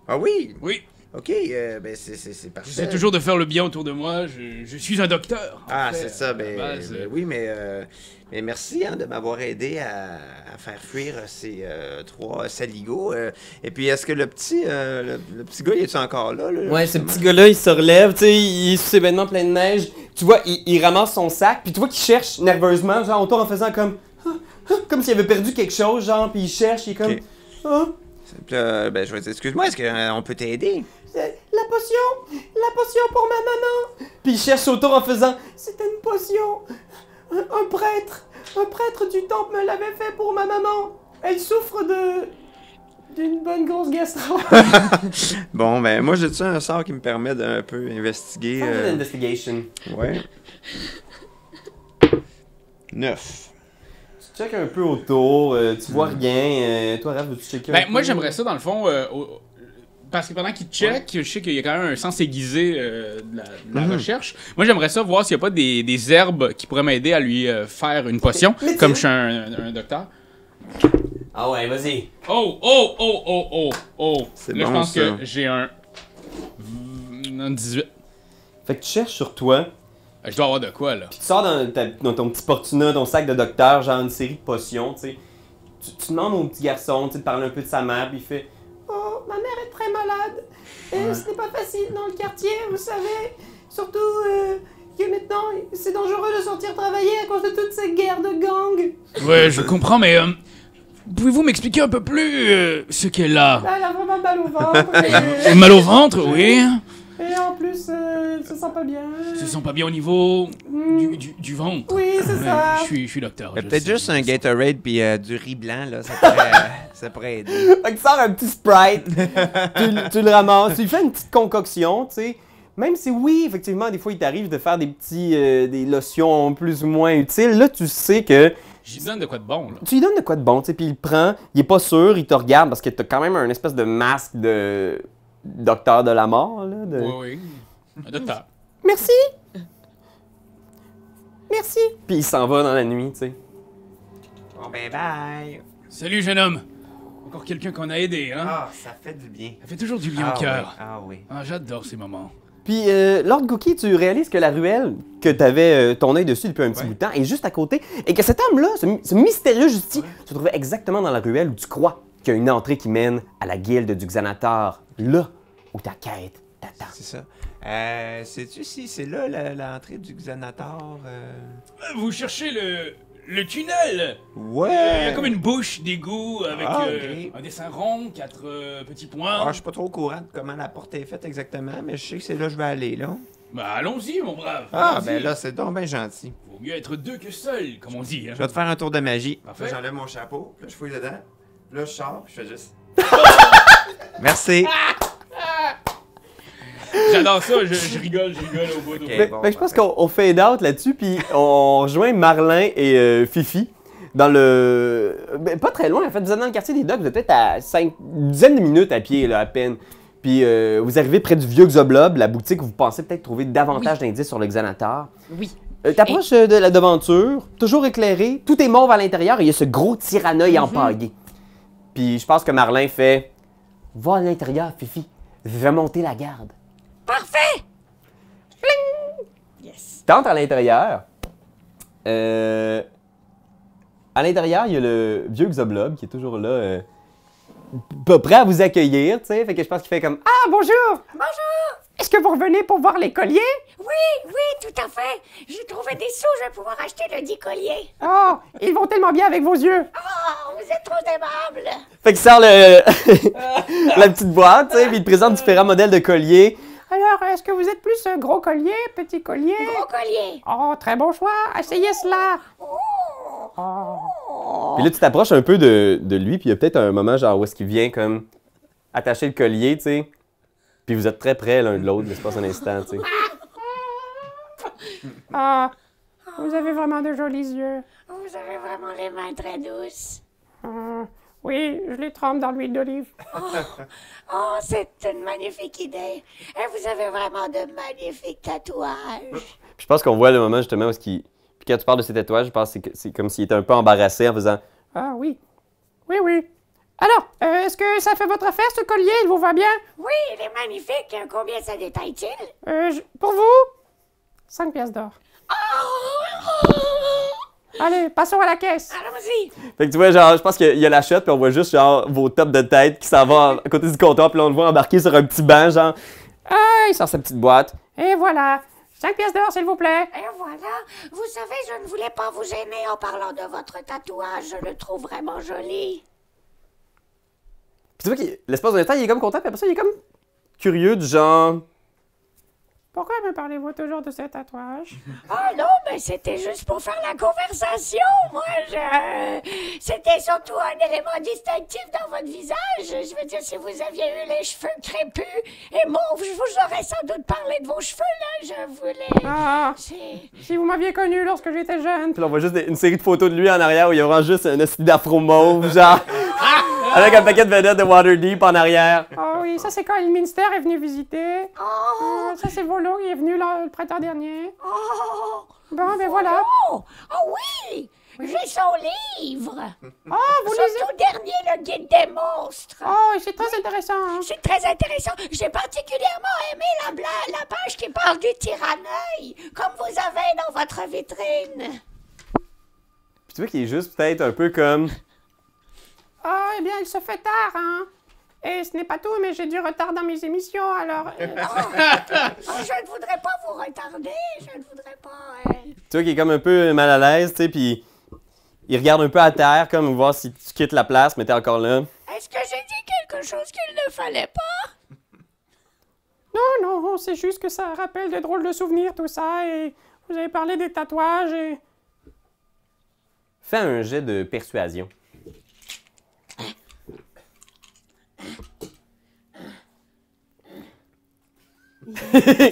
Speaker 6: Ah oui?
Speaker 3: Oui.
Speaker 6: OK, ben c'est parfait.
Speaker 3: J'essaie toujours de faire le bien autour de moi. Je suis un docteur. en
Speaker 6: Ah,
Speaker 3: fait,
Speaker 6: c'est ça,
Speaker 3: à la
Speaker 6: ben,
Speaker 3: base.
Speaker 6: oui, mais merci hein, de m'avoir aidé à faire fuir ces 3 saligots. Et puis, est-ce que le petit gars, il est encore là?
Speaker 4: Ouais, ce petit gars-là, il se relève, tu sais, il est sous ses vêtements pleins de neige. Tu vois, il ramasse son sac, puis tu vois qu'il cherche nerveusement, genre autour en faisant comme... comme s'il avait perdu quelque chose, genre, puis il cherche, il est comme...
Speaker 6: Ok.
Speaker 4: Ah,
Speaker 6: Puis là, ben, je vais dire, excuse-moi, est-ce qu'on peut t'aider?
Speaker 4: la potion pour ma maman. Puis il cherche autour en faisant, c'était une potion. Un prêtre du temple me l'avait fait pour ma maman. Elle souffre d'une bonne grosse gastro.
Speaker 6: Bon, ben, moi, j'ai-tu un sort qui me permet d'un peu investiguer?
Speaker 4: Investigation.
Speaker 6: Ouais. 9.
Speaker 4: Tu checkes un peu autour, tu vois rien. Toi, Raph, veux-tu checker un
Speaker 3: Ben,
Speaker 4: peu?
Speaker 3: moi, j'aimerais ça, dans le fond, parce que pendant qu'il check, je sais qu'il y a quand même un sens aiguisé de la recherche. Moi, j'aimerais ça voir s'il n'y a pas des herbes qui pourraient m'aider à lui faire une potion,
Speaker 4: Mais
Speaker 3: comme je suis un docteur.
Speaker 4: Ah ouais, vas-y.
Speaker 3: Oh!
Speaker 6: C'est
Speaker 3: Là,
Speaker 6: bon,
Speaker 3: je pense
Speaker 6: ça.
Speaker 3: que j'ai un 18.
Speaker 4: Fait que tu cherches sur toi,
Speaker 3: Je dois avoir de quoi, là.
Speaker 4: puis tu sors dans ton petit Fortuna, ton sac de docteur, genre une série de potions, tu sais. Tu demandes au petit garçon, tu sais, de parler un peu de sa mère, puis il fait « Oh, ma mère est très malade. Ce n'est pas facile dans le quartier, vous savez. Surtout que maintenant, c'est dangereux de sortir travailler à cause de toutes ces guerres de gangs.
Speaker 3: Ouais, je comprends, mais pouvez-vous m'expliquer un peu plus ce qu'elle a?
Speaker 1: Elle a vraiment mal au ventre.
Speaker 3: Mal au ventre, oui.
Speaker 1: Et en plus, elle se sent pas bien.
Speaker 3: Se sent pas bien au niveau du ventre.
Speaker 1: Oui, c'est ça.
Speaker 3: Je suis docteur. je
Speaker 6: Peut-être
Speaker 3: sais.
Speaker 6: juste un Gatorade puis du riz blanc, là, ça pourrait aider. »
Speaker 4: Fait que tu sors un petit Sprite, tu le ramasses, tu lui fais une petite concoction, tu sais. Même si oui, effectivement, des fois, il t'arrive de faire des lotions plus ou moins utiles, là, tu sais que
Speaker 3: J'y donne de quoi de bon, là.
Speaker 4: tu lui donnes de quoi de bon, tu sais, puis il le prend, il est pas sûr, il te regarde parce que t'as quand même un espèce de masque de docteur de la mort, là.
Speaker 3: Oui. Un docteur.
Speaker 4: Merci! Merci! Puis il s'en va dans la nuit, tu sais.
Speaker 6: Bon, ben, bye!
Speaker 3: Salut, jeune homme. Encore quelqu'un qu'on a aidé, hein?
Speaker 6: Ah, ça fait du bien.
Speaker 3: Ça fait toujours du bien
Speaker 6: Ah
Speaker 3: au cœur.
Speaker 6: oui, ah oui.
Speaker 3: Ah, j'adore ces moments.
Speaker 4: Puis, Lord Cookie, tu réalises que la ruelle que t'avais ton œil dessus depuis un petit bout de temps est juste à côté et que cet homme-là, ce mystérieux justicier, se trouvait exactement dans la ruelle où tu crois qu'il y a une entrée qui mène à la guilde du Xanatar, là où ta quête
Speaker 6: C'est ça. Sais-tu si c'est là l'entrée du Xanator?
Speaker 3: Vous cherchez le tunnel! Il y
Speaker 6: Ouais!
Speaker 3: a comme une bouche d'égout avec
Speaker 6: Ok.
Speaker 3: un dessin rond, 4 petits points.
Speaker 6: Ah, je suis pas trop au courant de comment la porte est faite exactement, mais je sais que c'est là que je vais aller, là.
Speaker 3: Bah allons-y, mon brave.
Speaker 6: Ah,
Speaker 3: allons-y.
Speaker 6: ben là, c'est donc bien gentil.
Speaker 3: Vaut mieux être 2 que seul, comme on dit. Hein.
Speaker 6: Je vais te faire un tour de magie.
Speaker 3: Parfait.
Speaker 6: Là, j'enlève mon chapeau, puis là, je fouille dedans. Là, je sors, puis je fais juste... Merci!
Speaker 3: J'adore ça, je rigole au bout.
Speaker 6: Ok.
Speaker 4: Fait que je pense qu'on fade out là-dessus, puis on rejoint Marlin et Fifi dans le... Ben, pas très loin, en fait. Vous êtes dans le quartier des Docks, vous êtes peut-être à une dizaine de minutes à pied, là, à peine. Puis vous arrivez près du vieux Xoblob, la boutique où vous pensez peut-être trouver davantage d'indices sur le Xanator.
Speaker 7: Oui.
Speaker 4: T'approches de la devanture, toujours éclairée, tout est mauve à l'intérieur et il y a ce gros tyranneuil empaillé. Puis je pense que Marlin fait « Va à l'intérieur, Fifi, remonter la garde. »
Speaker 1: Parfait! Yes.
Speaker 4: T'entres à l'intérieur. À l'intérieur, il y a le vieux Xoblob qui est toujours là, pas prêt à vous accueillir, tu sais. Fait que je pense qu'il fait comme « Ah, bonjour!
Speaker 1: Bonjour!
Speaker 4: Est-ce que vous revenez pour voir les colliers?
Speaker 1: Oui, tout à fait. J'ai trouvé des sous, je vais pouvoir acheter le 10 collier.
Speaker 4: Oh, ils vont tellement bien avec vos yeux! »
Speaker 1: Oh, vous êtes trop aimable.
Speaker 4: Fait qu'il sort la petite boîte, tu sais, puis il te présente différents modèles de colliers. Alors, est-ce que vous êtes plus gros collier, petit collier?
Speaker 1: Gros collier.
Speaker 4: Oh, très bon choix! Essayez cela!
Speaker 1: Oh.
Speaker 4: Puis là, tu t'approches un peu de lui, puis il y a peut-être un moment genre où est-ce qu'il vient comme attacher le collier, tu sais. Puis vous êtes très près l'un de l'autre, l'espace un instant, tu sais. Ah, vous avez vraiment de jolis yeux.
Speaker 1: Vous avez vraiment les mains très douces.
Speaker 4: Oui, je les trempe dans l'huile d'olive.
Speaker 1: Oh, c'est une magnifique idée. Et vous avez vraiment de magnifiques tatouages.
Speaker 4: Puis je pense qu'on voit le moment justement où est-ce qu'il... Puis quand tu parles de ses tatouages, je pense que c'est comme s'il était un peu embarrassé en faisant « Ah oui, oui. Alors, est-ce que ça fait votre affaire, ce collier? Il vous va bien?
Speaker 1: Oui, il est magnifique. Combien ça détaille-t-il?
Speaker 4: Pour vous, 5 pièces d'or.
Speaker 1: Oh.
Speaker 4: Allez, passons à la caisse.
Speaker 1: Allons-y.
Speaker 4: Fait que tu vois, genre, je pense qu'il y a la shot, puis on voit juste, genre, vos tops de tête qui s'en vont à côté du comptoir, puis là, on le voit embarquer sur un petit banc, genre. Ah, il sort sa petite boîte. Et voilà. 5 pièces d'or, s'il vous plaît.
Speaker 1: Et voilà. Vous savez, je ne voulais pas vous gêner en parlant de votre tatouage. Je le trouve vraiment joli.
Speaker 4: Puis tu vois que l'espace d'un temps, il est comme content, puis après ça, il est comme curieux, du genre. Pourquoi me parlez-vous toujours de ce tatouage?
Speaker 1: Oh non, mais c'était juste pour faire la conversation. Moi, c'était surtout un élément distinctif dans votre visage. Je veux dire, si vous aviez eu les cheveux crépus et mauves, je vous aurais sans doute parlé de vos cheveux, là. Je voulais...
Speaker 4: Ah!
Speaker 1: C'est...
Speaker 4: Si vous m'aviez connu lorsque j'étais jeune. Puis là, on voit juste une série de photos de lui en arrière où il y a vraiment juste un esti d'afro mauve, genre. Avec un paquet de vedettes de Waterdeep en arrière.
Speaker 8: Oh oui, ça c'est quand le ministère est venu visiter.
Speaker 1: Oh!
Speaker 8: Ça c'est Volo, il est venu le printemps dernier.
Speaker 1: Oh!
Speaker 8: Bon, ben voilà.
Speaker 1: Oh! Oh oui! J'ai son livre!
Speaker 8: Oh, vous
Speaker 1: Son
Speaker 8: lisez...
Speaker 1: tout dernier, le guide des monstres!
Speaker 8: Oh, c'est très intéressant. Hein.
Speaker 1: C'est très intéressant. J'ai particulièrement aimé la page qui parle du tyranneuil, comme vous avez dans votre vitrine.
Speaker 4: Puis tu vois qu'il est juste peut-être un peu comme.
Speaker 8: Ah, eh bien, il se fait tard, hein. Et ce n'est pas tout, mais j'ai du retard dans mes émissions, alors...
Speaker 1: Oh, je ne voudrais pas vous retarder. Je ne voudrais pas...
Speaker 4: Tu vois qu'il est comme un peu mal à l'aise, tu sais, puis il regarde un peu à terre, comme voir si tu quittes la place, mais t'es encore là.
Speaker 1: Est-ce que j'ai dit quelque chose qu'il ne fallait pas?
Speaker 8: Non, c'est juste que ça rappelle de drôles de souvenirs, tout ça, et vous avez parlé des tatouages, et...
Speaker 4: Fais un jet de persuasion.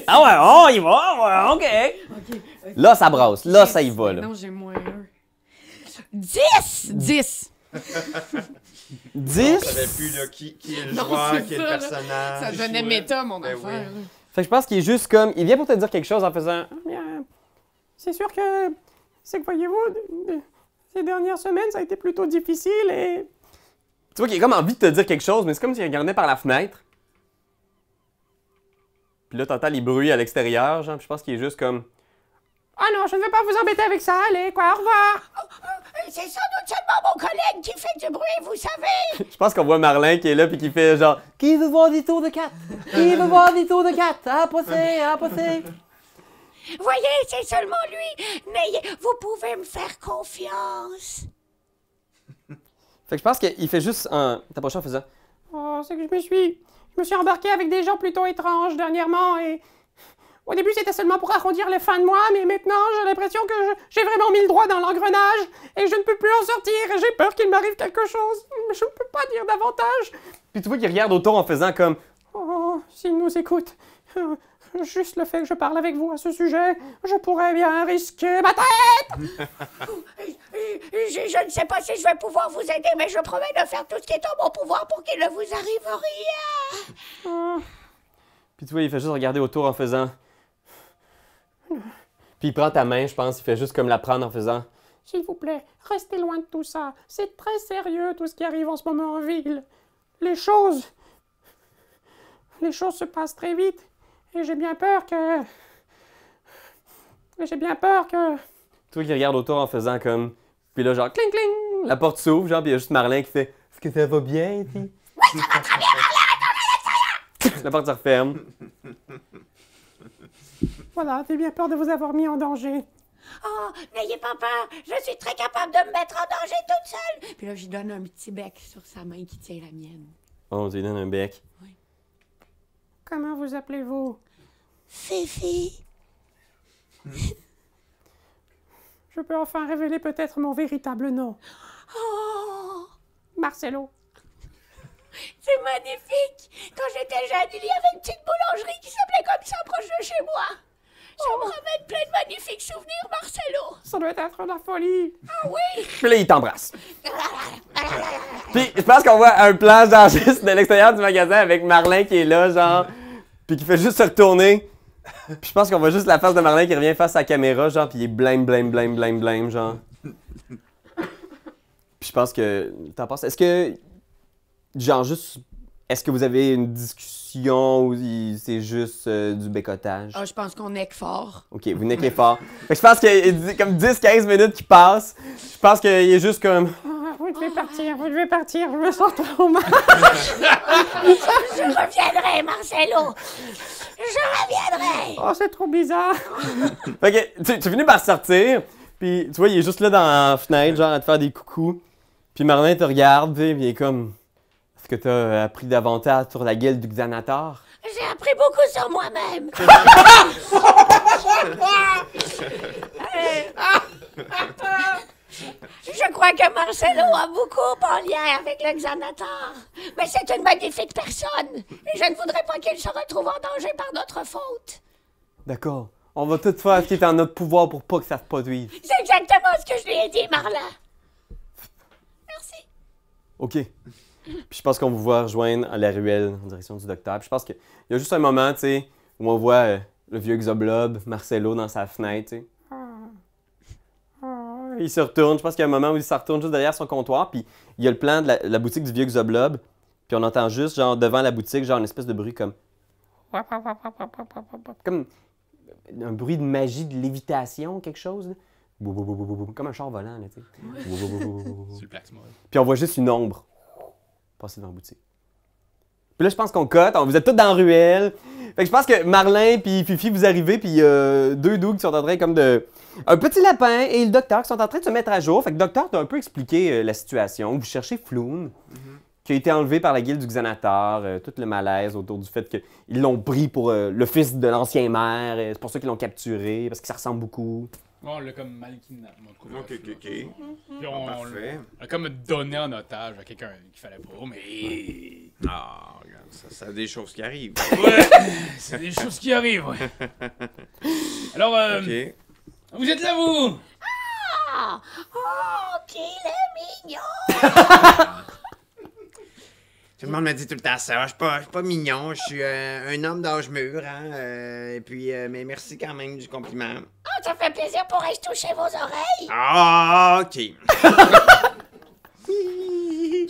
Speaker 4: Ah ouais, oh, il va, ouais, ok. Là, ça brasse, là, ça y va, là.
Speaker 7: Non, j'ai moins 1. 10! 10!
Speaker 4: 10?
Speaker 6: Je savais plus là, qui est le
Speaker 7: Non,
Speaker 6: joueur,
Speaker 7: c'est
Speaker 6: qui est
Speaker 7: ça,
Speaker 6: le
Speaker 7: là.
Speaker 6: personnage.
Speaker 7: Ça devenait méta, mon
Speaker 6: Ben
Speaker 7: affaire.
Speaker 6: oui.
Speaker 7: là.
Speaker 4: Fait que je pense qu'il est juste comme. Il vient pour te dire quelque chose en faisant.
Speaker 8: Bien, c'est sûr que... C'est que, voyez-vous, ces dernières semaines, ça a été plutôt difficile, et...
Speaker 4: Tu vois qu'il a comme envie de te dire quelque chose, mais c'est comme s'il regardait par la fenêtre. Puis là, t'entends les bruits à l'extérieur, genre, puis je pense qu'il est juste comme.
Speaker 8: Ah non, je ne vais pas vous embêter avec ça, allez, quoi, au revoir!
Speaker 1: c'est sans doute seulement mon collègue qui fait du bruit, vous savez.
Speaker 4: Je pense qu'on voit Marlin qui est là puis qui fait genre « Qui veut voir des tours de 4? Qui veut voir des tours de 4? Ah, passez, ah, passez! »
Speaker 1: Voyez, c'est seulement lui. Vous pouvez me faire confiance.
Speaker 4: Fait que je pense qu'il fait juste un... T'approches en faisant «
Speaker 8: Oh, c'est que je me suis embarqué avec des gens plutôt étranges dernièrement et... Au début, c'était seulement pour arrondir les fins de mois, mais maintenant, j'ai l'impression que j'ai vraiment mis le doigt dans l'engrenage et je ne peux plus en sortir et j'ai peur qu'il m'arrive quelque chose. Mais je ne peux pas dire davantage. »
Speaker 4: Puis tu vois qu'il regarde autour en faisant comme «
Speaker 8: Oh, s'il nous écoute, juste le fait que je parle avec vous à ce sujet, je pourrais bien risquer ma tête.
Speaker 1: Je ne sais pas si je vais pouvoir vous aider, mais je promets de faire tout ce qui est en mon pouvoir pour qu'il ne vous arrive rien.
Speaker 4: Puis tu vois, il fait juste regarder autour en faisant... Puis il prend ta main, je pense, il fait juste comme la prendre en faisant...
Speaker 8: S'il vous plaît, restez loin de tout ça. C'est très sérieux tout ce qui arrive en ce moment en ville. Les choses se passent très vite. Et j'ai bien peur que...
Speaker 4: Tu vois qu'il regarde autour en faisant comme... Puis là, genre, cling, cling! La porte s'ouvre, genre, puis il y a juste Marlin qui fait... Est-ce que ça va bien, puis... Oui, ça va très bien, Marlin! La porte se referme.
Speaker 8: Voilà, j'ai bien peur de vous avoir mis en danger.
Speaker 1: Oh, n'ayez pas peur, je suis très capable de me mettre en danger toute seule. Puis là, je lui donne un petit bec sur sa main qui tient la mienne.
Speaker 4: Oh, tu lui donnes un bec.
Speaker 1: Oui.
Speaker 8: Comment vous appelez-vous?
Speaker 1: Fifi.
Speaker 8: Je peux enfin révéler peut-être mon véritable nom.
Speaker 1: Oh,
Speaker 8: Marcelo.
Speaker 1: c'est magnifique. Quand j'étais jeune, il y avait une petite boulangerie qui s'appelait comme ça proche de chez moi. Ça me ramène plein de magnifiques souvenirs, Marcelo.
Speaker 8: Ça doit être la folie.
Speaker 1: Ah oui.
Speaker 4: Puis là, il t'embrasse. Puis je pense qu'on voit un plan, genre, juste de l'extérieur du magasin avec Marlin qui est là, genre, puis qui fait juste se retourner. Puis je pense qu'on voit juste la face de Marlin qui revient face à la caméra, genre, puis il est blême, genre. Puis je pense que... T'en penses? Est-ce que... Genre, juste... Est-ce que vous avez une discussion ou c'est juste du bécotage?
Speaker 7: Ah, je pense qu'on est fort.
Speaker 4: Ok, vous neckez fort. Fait que je pense qu'il y a comme 10-15 minutes qui passent. Je pense qu'il est juste comme...
Speaker 8: Vous devez partir, je me sens trop mal.
Speaker 1: Je reviendrai, Marcelo. Je reviendrai.
Speaker 8: Oh, c'est trop bizarre.
Speaker 4: Fait que tu finis par sortir, puis tu vois, il est juste là dans la fenêtre, genre à te faire des coucous. Puis Marlin te regarde, puis il est comme... Est-ce que t'as appris davantage sur la guilde du Xanator?
Speaker 1: J'ai appris beaucoup sur moi-même. Je crois que Marcelo a beaucoup en lien avec le Xanator. Mais c'est une magnifique personne. Et je ne voudrais pas qu'il se retrouve en danger par notre faute.
Speaker 4: D'accord. On va tout faire ce qui est en notre pouvoir pour pas que ça se produise.
Speaker 1: C'est exactement ce que je lui ai dit, Marlin. Merci.
Speaker 4: OK. Puis je pense qu'on vous voit rejoindre à la ruelle en direction du docteur. Puis je pense qu'il y a juste un moment, tu sais, où on voit le vieux Xoblob, Marcelo, dans sa fenêtre, tu sais. Il se retourne. Je pense qu'il y a un moment où il se retourne juste derrière son comptoir. Puis il y a le plan de la boutique du vieux Xoblob. Puis on entend juste, genre, devant la boutique, genre, une espèce de bruit comme... Comme un bruit de magie, de lévitation, quelque chose, là. Comme un char volant, là, tu sais.
Speaker 3: Sur le Plaxmore.
Speaker 4: Puis on voit juste une ombre passer dans la boutique. Puis là, je pense qu'on cote. Vous êtes tous dans la ruelle. Fait que je pense que Marlin puis Fifi, vous arrivez, puis il y a deux dougs qui sont en train comme de... Un petit lapin et le docteur qui sont en train de se mettre à jour. Fait que le docteur t'a un peu expliqué la situation. Vous cherchez Floun, qui a été enlevé par la guilde du Xanator. Tout le malaise autour du fait qu'ils l'ont pris pour le fils de l'ancien maire. C'est pour ça qu'ils l'ont capturé, parce que ça ressemble beaucoup.
Speaker 3: Ouais, on l'a comme mal kidnappé.
Speaker 6: Ok.
Speaker 3: Puis on
Speaker 6: Parfait.
Speaker 3: l'a comme donné en otage à quelqu'un qu'il fallait pas, mais...
Speaker 6: Ah, regarde, ça a des choses qui arrivent.
Speaker 3: Ouais, c'est des choses qui arrivent, ouais. Alors,
Speaker 6: Ok.
Speaker 3: vous êtes là, vous?
Speaker 1: Ah! Oh, qu'il est mignon!
Speaker 6: Tout le monde me dit tout le temps ça. Je suis pas mignon, je suis un homme d'âge mûr, hein. Et puis, mais merci quand même du compliment.
Speaker 1: Oh, ça fait plaisir, pourrais-je toucher vos oreilles?
Speaker 6: Ah, ok.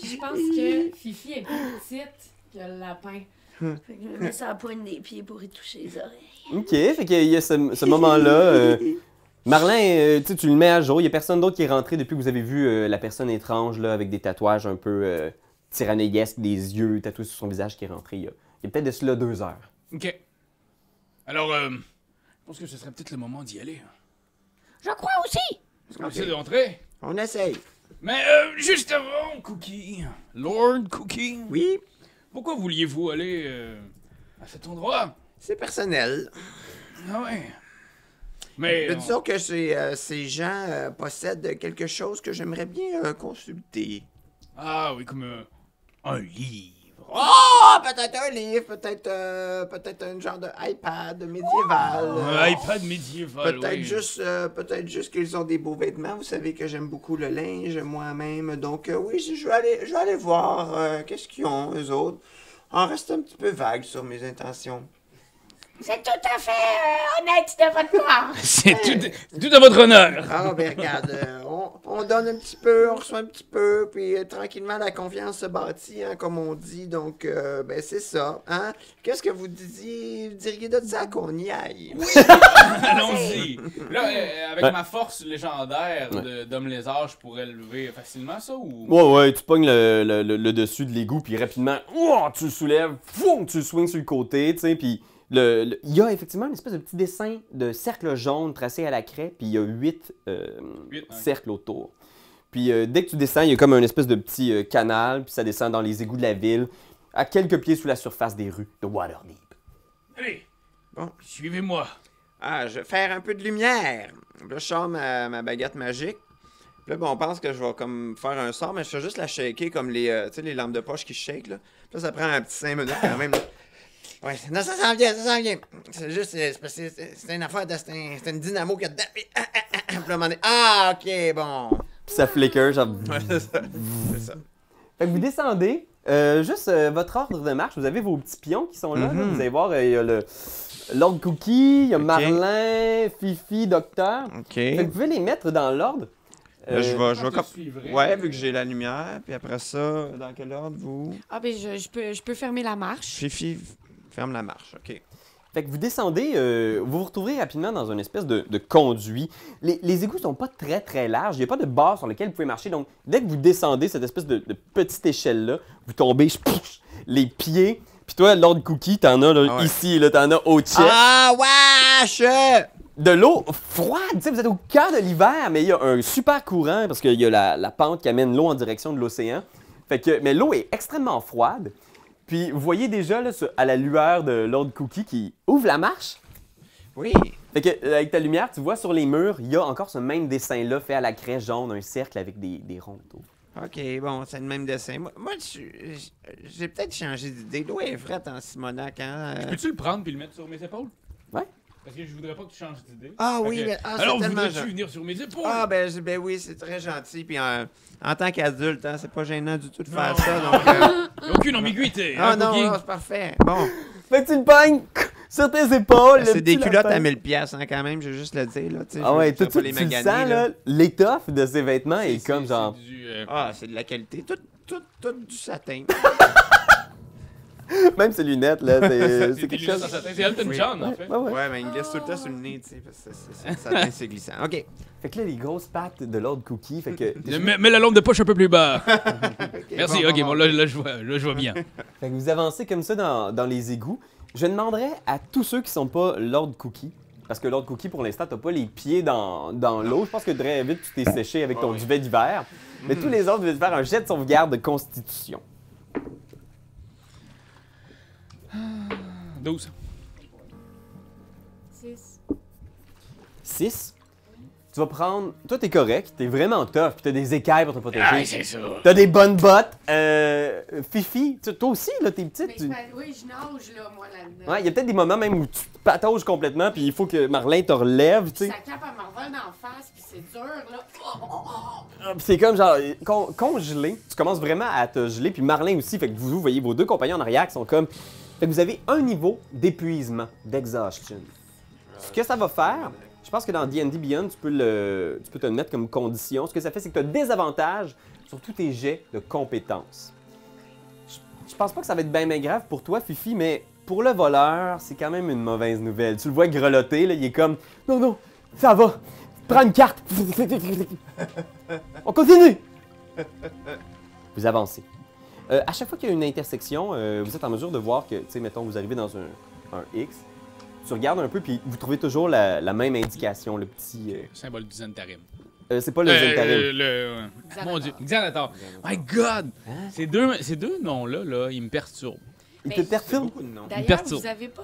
Speaker 7: Je pense que Fifi est plus petite que le lapin.
Speaker 1: Fait que je mets ça à la pointe des pieds pour y toucher les oreilles.
Speaker 4: OK, fait qu'il y a ce moment-là Marlin, tu le mets à jour. Il n'y a personne d'autre qui est rentré depuis que vous avez vu la personne étrange là, avec des tatouages un peu tyrannesques, des yeux tatoués sur son visage qui est rentré il y a peut-être de cela 2 heures.
Speaker 3: Ok. Alors, je pense que ce serait peut-être le moment d'y aller.
Speaker 1: Je crois aussi.
Speaker 3: Est-ce qu'on essaie d'entrer?
Speaker 6: On essaye.
Speaker 3: Mais juste avant, Cookie, Lord Cookie,
Speaker 6: Oui,
Speaker 3: pourquoi vouliez-vous aller à cet endroit?
Speaker 6: c'est personnel.
Speaker 3: Ah ouais. Mais
Speaker 6: Disons que ces gens possèdent quelque chose que j'aimerais bien consulter.
Speaker 3: ah oui, comme un livre.
Speaker 6: Oh, peut-être un livre, peut-être un genre de iPad médiéval.
Speaker 3: Un iPad médiéval.
Speaker 6: Peut-être juste qu'ils ont des beaux vêtements. Vous savez que j'aime beaucoup le linge moi-même. Donc oui, je vais aller voir qu'est-ce qu'ils ont, eux autres. On reste un petit peu vague sur mes intentions.
Speaker 1: C'est tout à fait honnête de votre part.
Speaker 3: C'est tout à votre honneur.
Speaker 6: Ah, ben regarde, on donne un petit peu, on reçoit un petit peu, puis tranquillement la confiance se bâtit, hein, comme on dit. Donc, ben c'est ça. Hein? Qu'est-ce que vous diriez de ça qu'on y aille?
Speaker 3: Allons-y. Là, avec ma force légendaire d'homme lézard, je pourrais le lever facilement, ça, ou...
Speaker 4: Ouais, tu pognes le dessus de l'égout, puis rapidement, tu le soulèves, foum, tu le swings sur le côté, tu sais, puis il y a effectivement une espèce de petit dessin de cercle jaune tracé à la craie, puis il y a 8 cercles autour. Puis dès que tu descends, il y a comme un espèce de petit canal, puis ça descend dans les égouts de la ville, à quelques pieds sous la surface des rues de Waterdeep.
Speaker 3: Allez,
Speaker 6: Bon.
Speaker 3: suivez-moi.
Speaker 6: Ah, je vais faire un peu de lumière. Là, je sors ma baguette magique. Puis là, bon, on pense que je vais comme faire un sort, mais je fais juste la shaker comme les, tu sais, les lampes de poche qui shake, là. Puis là, ça prend un petit 5 minutes quand même, là. Ouais, non, ça s'en vient. C'est juste, c'est une affaire de, c'est une dynamo qu'il y a dedans. Puis là, à un moment donné, ah, ok, bon.
Speaker 4: Puis ça flicker, genre...
Speaker 6: Ouais, c'est ça. C'est ça.
Speaker 4: Fait que vous descendez, juste votre ordre de marche, vous avez vos petits pions qui sont là, là. Vous allez voir, il y a le Lord Cookie, il y a Marlin, Fifi, Docteur.
Speaker 6: Ok.
Speaker 4: Fait que vous pouvez les mettre dans l'ordre.
Speaker 6: Là, je vais comme...
Speaker 3: suivrai.
Speaker 6: Ouais, vu que j'ai la lumière, puis après ça, dans quel ordre, vous?
Speaker 7: Ah, ben, je peux fermer la marche.
Speaker 6: Fifi, ferme la marche, ok.
Speaker 4: Fait que vous descendez, vous vous retrouverez rapidement dans une espèce de conduit. Les égouts sont pas très très larges, il n'y a pas de barre sur lequel vous pouvez marcher. Donc, dès que vous descendez cette espèce de petite échelle-là, vous tombez les pieds. Puis toi, Lord Cookie, t'en as là,
Speaker 6: Ah ouais.
Speaker 4: ici, là, t'en as au chest.
Speaker 6: Ah, wesh!
Speaker 4: De l'eau froide, tu sais, vous êtes au cœur de l'hiver, mais il y a un super courant parce qu'il y a la pente qui amène l'eau en direction de l'océan. Fait que, mais l'eau est extrêmement froide. Puis vous voyez déjà là, à la lueur de Lord Cookie qui ouvre la marche.
Speaker 6: Oui.
Speaker 4: Fait que avec ta lumière, tu vois sur les murs, il y a encore ce même dessin-là fait à la craie jaune, un cercle avec des ronds autour.
Speaker 6: Ok, bon, c'est le même dessin. Moi j'ai peut-être changé d'idée. L'eau est frette en Simonac, hein?
Speaker 3: Peux-tu le prendre puis le mettre sur mes épaules?
Speaker 4: Ouais.
Speaker 3: Parce que je voudrais pas que tu changes d'idée.
Speaker 6: Ah oui,
Speaker 3: Ok.
Speaker 6: mais c'est
Speaker 3: Alors,
Speaker 6: tellement
Speaker 3: voudrais-tu
Speaker 6: gentil.
Speaker 3: venir sur mes épaules?
Speaker 6: Ah, ben oui, c'est très gentil. Puis en tant qu'adulte, hein, c'est pas gênant du tout de faire ça. Donc,
Speaker 3: Y a aucune ambiguïté,
Speaker 6: ah
Speaker 3: hein,
Speaker 6: non,
Speaker 3: Cookie?
Speaker 6: non, c'est parfait. Bon,
Speaker 4: Fait que tu le pognes sur tes épaules. le
Speaker 6: c'est des
Speaker 4: petit
Speaker 6: culottes
Speaker 4: lapin.
Speaker 6: à 1000 pièces hein, quand même, je vais juste le dire. Là,
Speaker 4: Ah ouais, tout
Speaker 6: tout
Speaker 4: de suite, tu le sens, là, l'étoffe de ses vêtements est comme genre...
Speaker 3: C'est du,
Speaker 6: Ah, c'est de la qualité. Tout du satin.
Speaker 4: Même ses lunettes, là, c'est
Speaker 3: c'est
Speaker 4: quelque chose...
Speaker 3: C'est Elton
Speaker 6: Oui.
Speaker 3: John, en fait.
Speaker 4: Ouais, ouais.
Speaker 6: Ouais, mais il me glisse tout le temps sur le nez, tu sais, parce que le satin, c'est glissant. OK.
Speaker 4: Fait que là, les grosses pattes de Lord Cookie, fait que...
Speaker 3: Mets la lampe de poche un peu plus bas.
Speaker 6: Ok,
Speaker 3: Merci, ok, bon, là, je vois bien.
Speaker 4: Fait que vous avancez comme ça dans les égouts. Je demanderais à tous ceux qui sont pas Lord Cookie, parce que Lord Cookie, pour l'instant, t'as pas les pieds dans l'eau. Je pense que très vite, tu t'es séché avec ton duvet d'hiver. Mais tous les autres, vous allez faire un jet de sauvegarde de constitution.
Speaker 3: 12.
Speaker 7: 6.
Speaker 4: 6. Tu vas prendre... Toi, t'es correct, t'es vraiment tough, puis t'as des écailles pour te protéger.
Speaker 3: Ah, c'est ça.
Speaker 4: T'as des bonnes bottes. Fifi, toi aussi, là, t'es petite.
Speaker 7: Oui, je nage, là, moi, là-dedans.
Speaker 4: Ouais, il y a peut-être des moments même où tu te patauges complètement, puis il faut que Marlin te relève, tu sais.
Speaker 7: Ça cape à m'envole d'en face, puis c'est dur, là.
Speaker 4: Ah, puis c'est comme genre congelé. Tu commences vraiment à te geler, puis Marlin aussi. Fait que vous voyez vos deux compagnons en arrière qui sont comme. Fait que vous avez un niveau d'épuisement, d'exhaustion. Ce que ça va faire, je pense que dans D&D Beyond, tu peux te le mettre comme condition. Ce que ça fait, c'est que tu as des avantages sur tous tes jets de compétences. Je pense pas que ça va être bien grave pour toi, Fifi, mais pour le voleur, c'est quand même une mauvaise nouvelle. Tu le vois grelotter, là, il est comme non, ça va. prends une carte. On continue. Vous avancez. À chaque fois qu'il y a une intersection, vous êtes en mesure de voir que, tu sais, mettons, vous arrivez dans un X, tu regardes un peu, puis vous trouvez toujours la même indication, le petit...
Speaker 3: Symbole du Zentarim.
Speaker 4: c'est pas le Zentarim.
Speaker 3: Mon Dieu, Xanatar. My God! Ces deux noms-là, là, ils me perturbent.
Speaker 4: Il te perturbe?
Speaker 6: Beaucoup de noms.
Speaker 1: D'ailleurs,
Speaker 3: perturbe.
Speaker 1: vous avez pas...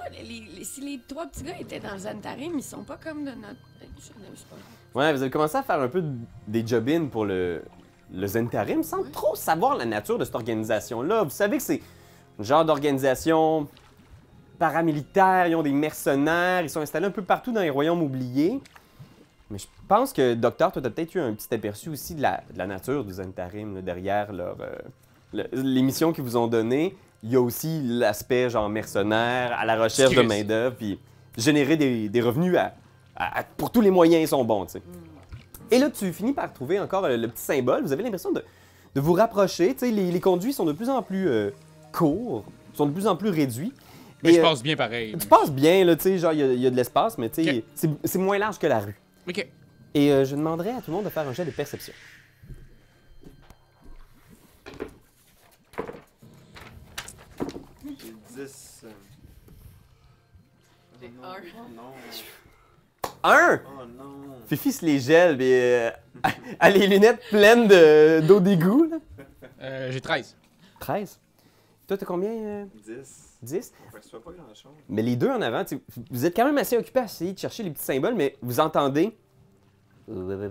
Speaker 1: si les 3 petits gars étaient dans le Zentarim, ils sont pas comme de notre... C'est pas grave.
Speaker 4: Ouais, vous avez commencé à faire un peu des job-in pour le Zentarim sans trop savoir la nature de cette organisation-là. Vous savez que c'est un genre d'organisation paramilitaire, ils ont des mercenaires, ils sont installés un peu partout dans les royaumes oubliés. Mais je pense que, Docteur, toi, t'as peut-être eu un petit aperçu aussi de la nature du Zentarim, là, derrière les missions qu'ils vous ont données. Il y a aussi l'aspect genre mercenaire, à la recherche de main-d'œuvre, puis générer des revenus pour tous les moyens, ils sont bons, tu sais. Et là, tu finis par trouver encore le petit symbole. Vous avez l'impression de vous rapprocher. Tu sais, les conduits sont de plus en plus courts, sont de plus en plus réduits.
Speaker 3: Mais je passe bien pareil.
Speaker 4: Tu passes bien, là, tu sais, genre, il y a de l'espace, mais tu sais, c'est moins large que la rue.
Speaker 3: OK.
Speaker 4: Et je demanderais à tout le monde de faire un jet de perception.
Speaker 6: J'ai 10.
Speaker 7: J'ai
Speaker 6: Oh non.
Speaker 4: Un!
Speaker 6: Oh non.
Speaker 4: Fifi se les gèle, mais a les lunettes pleines d'eau d'égout, là.
Speaker 3: J'ai 13.
Speaker 4: 13. Toi, t'as combien?
Speaker 6: 10.
Speaker 4: 10?
Speaker 6: Fait que ce soit pas grand-chose.
Speaker 4: Mais les deux en avant, vous êtes quand même assez occupés à essayer de chercher les petits symboles, mais vous entendez...
Speaker 3: Oh, le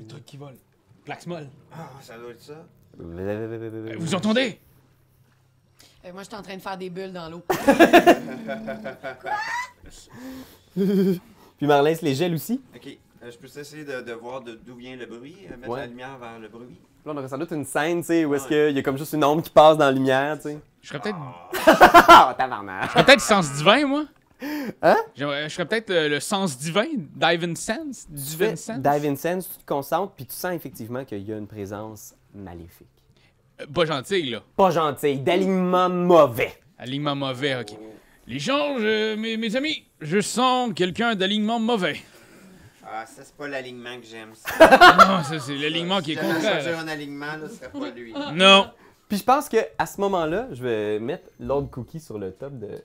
Speaker 3: truc qui vole. Plaxmol.
Speaker 6: Ah, ça doit être ça.
Speaker 3: Vous entendez?
Speaker 7: Moi, je suis en train de faire des bulles dans l'eau.
Speaker 4: Puis Marlin se les gèle aussi.
Speaker 6: Ok, je peux essayer de voir d'où vient le bruit, mettre
Speaker 4: Ouais.
Speaker 6: la lumière vers le bruit.
Speaker 4: Là, on aurait sans doute une scène, tu sais, où est-ce qu'il y a comme juste une ombre qui passe dans la lumière, tu sais.
Speaker 3: Je serais peut-être
Speaker 4: Ah, tabarnak!
Speaker 3: sens divin, moi.
Speaker 4: Hein?
Speaker 3: Je serais peut-être le sens divin, Divine Sense, Divine Sense.
Speaker 4: Dive in Sense, tu te concentres, puis tu sens effectivement qu'il y a une présence maléfique.
Speaker 3: Pas gentil, là.
Speaker 4: Pas gentil, d'alignement mauvais.
Speaker 3: Alignement mauvais, ok. Les gens, mes amis, je sens quelqu'un d'alignement mauvais.
Speaker 6: Ah, ça, c'est pas l'alignement que j'aime, ça.
Speaker 3: Non, ça, c'est l'alignement qui est
Speaker 6: Si j'avais choisi
Speaker 3: contraire.
Speaker 6: un alignement, là, ce serait pas lui.
Speaker 3: Non.
Speaker 4: Puis je pense que à ce moment-là, je vais mettre l'autre cookie sur le top de...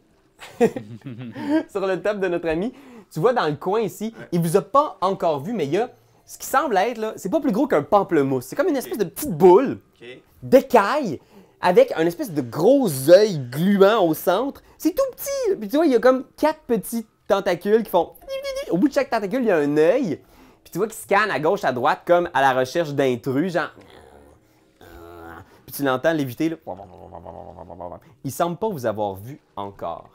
Speaker 4: sur le top de notre ami. Tu vois, dans le coin ici, il vous a pas encore vu, mais il y a ce qui semble être, là, c'est pas plus gros qu'un pamplemousse. C'est comme une espèce de petite boule
Speaker 6: Ok.
Speaker 4: d'écaille avec un espèce de gros œil gluant au centre. C'est tout petit. Puis tu vois, il y a comme 4 petits tentacules qui font... Au bout de chaque tentacule, il y a un œil. Puis tu vois qu'il scanne à gauche, à droite, comme à la recherche d'intrus, genre... Puis tu l'entends léviter, là. Il semble pas vous avoir vu encore.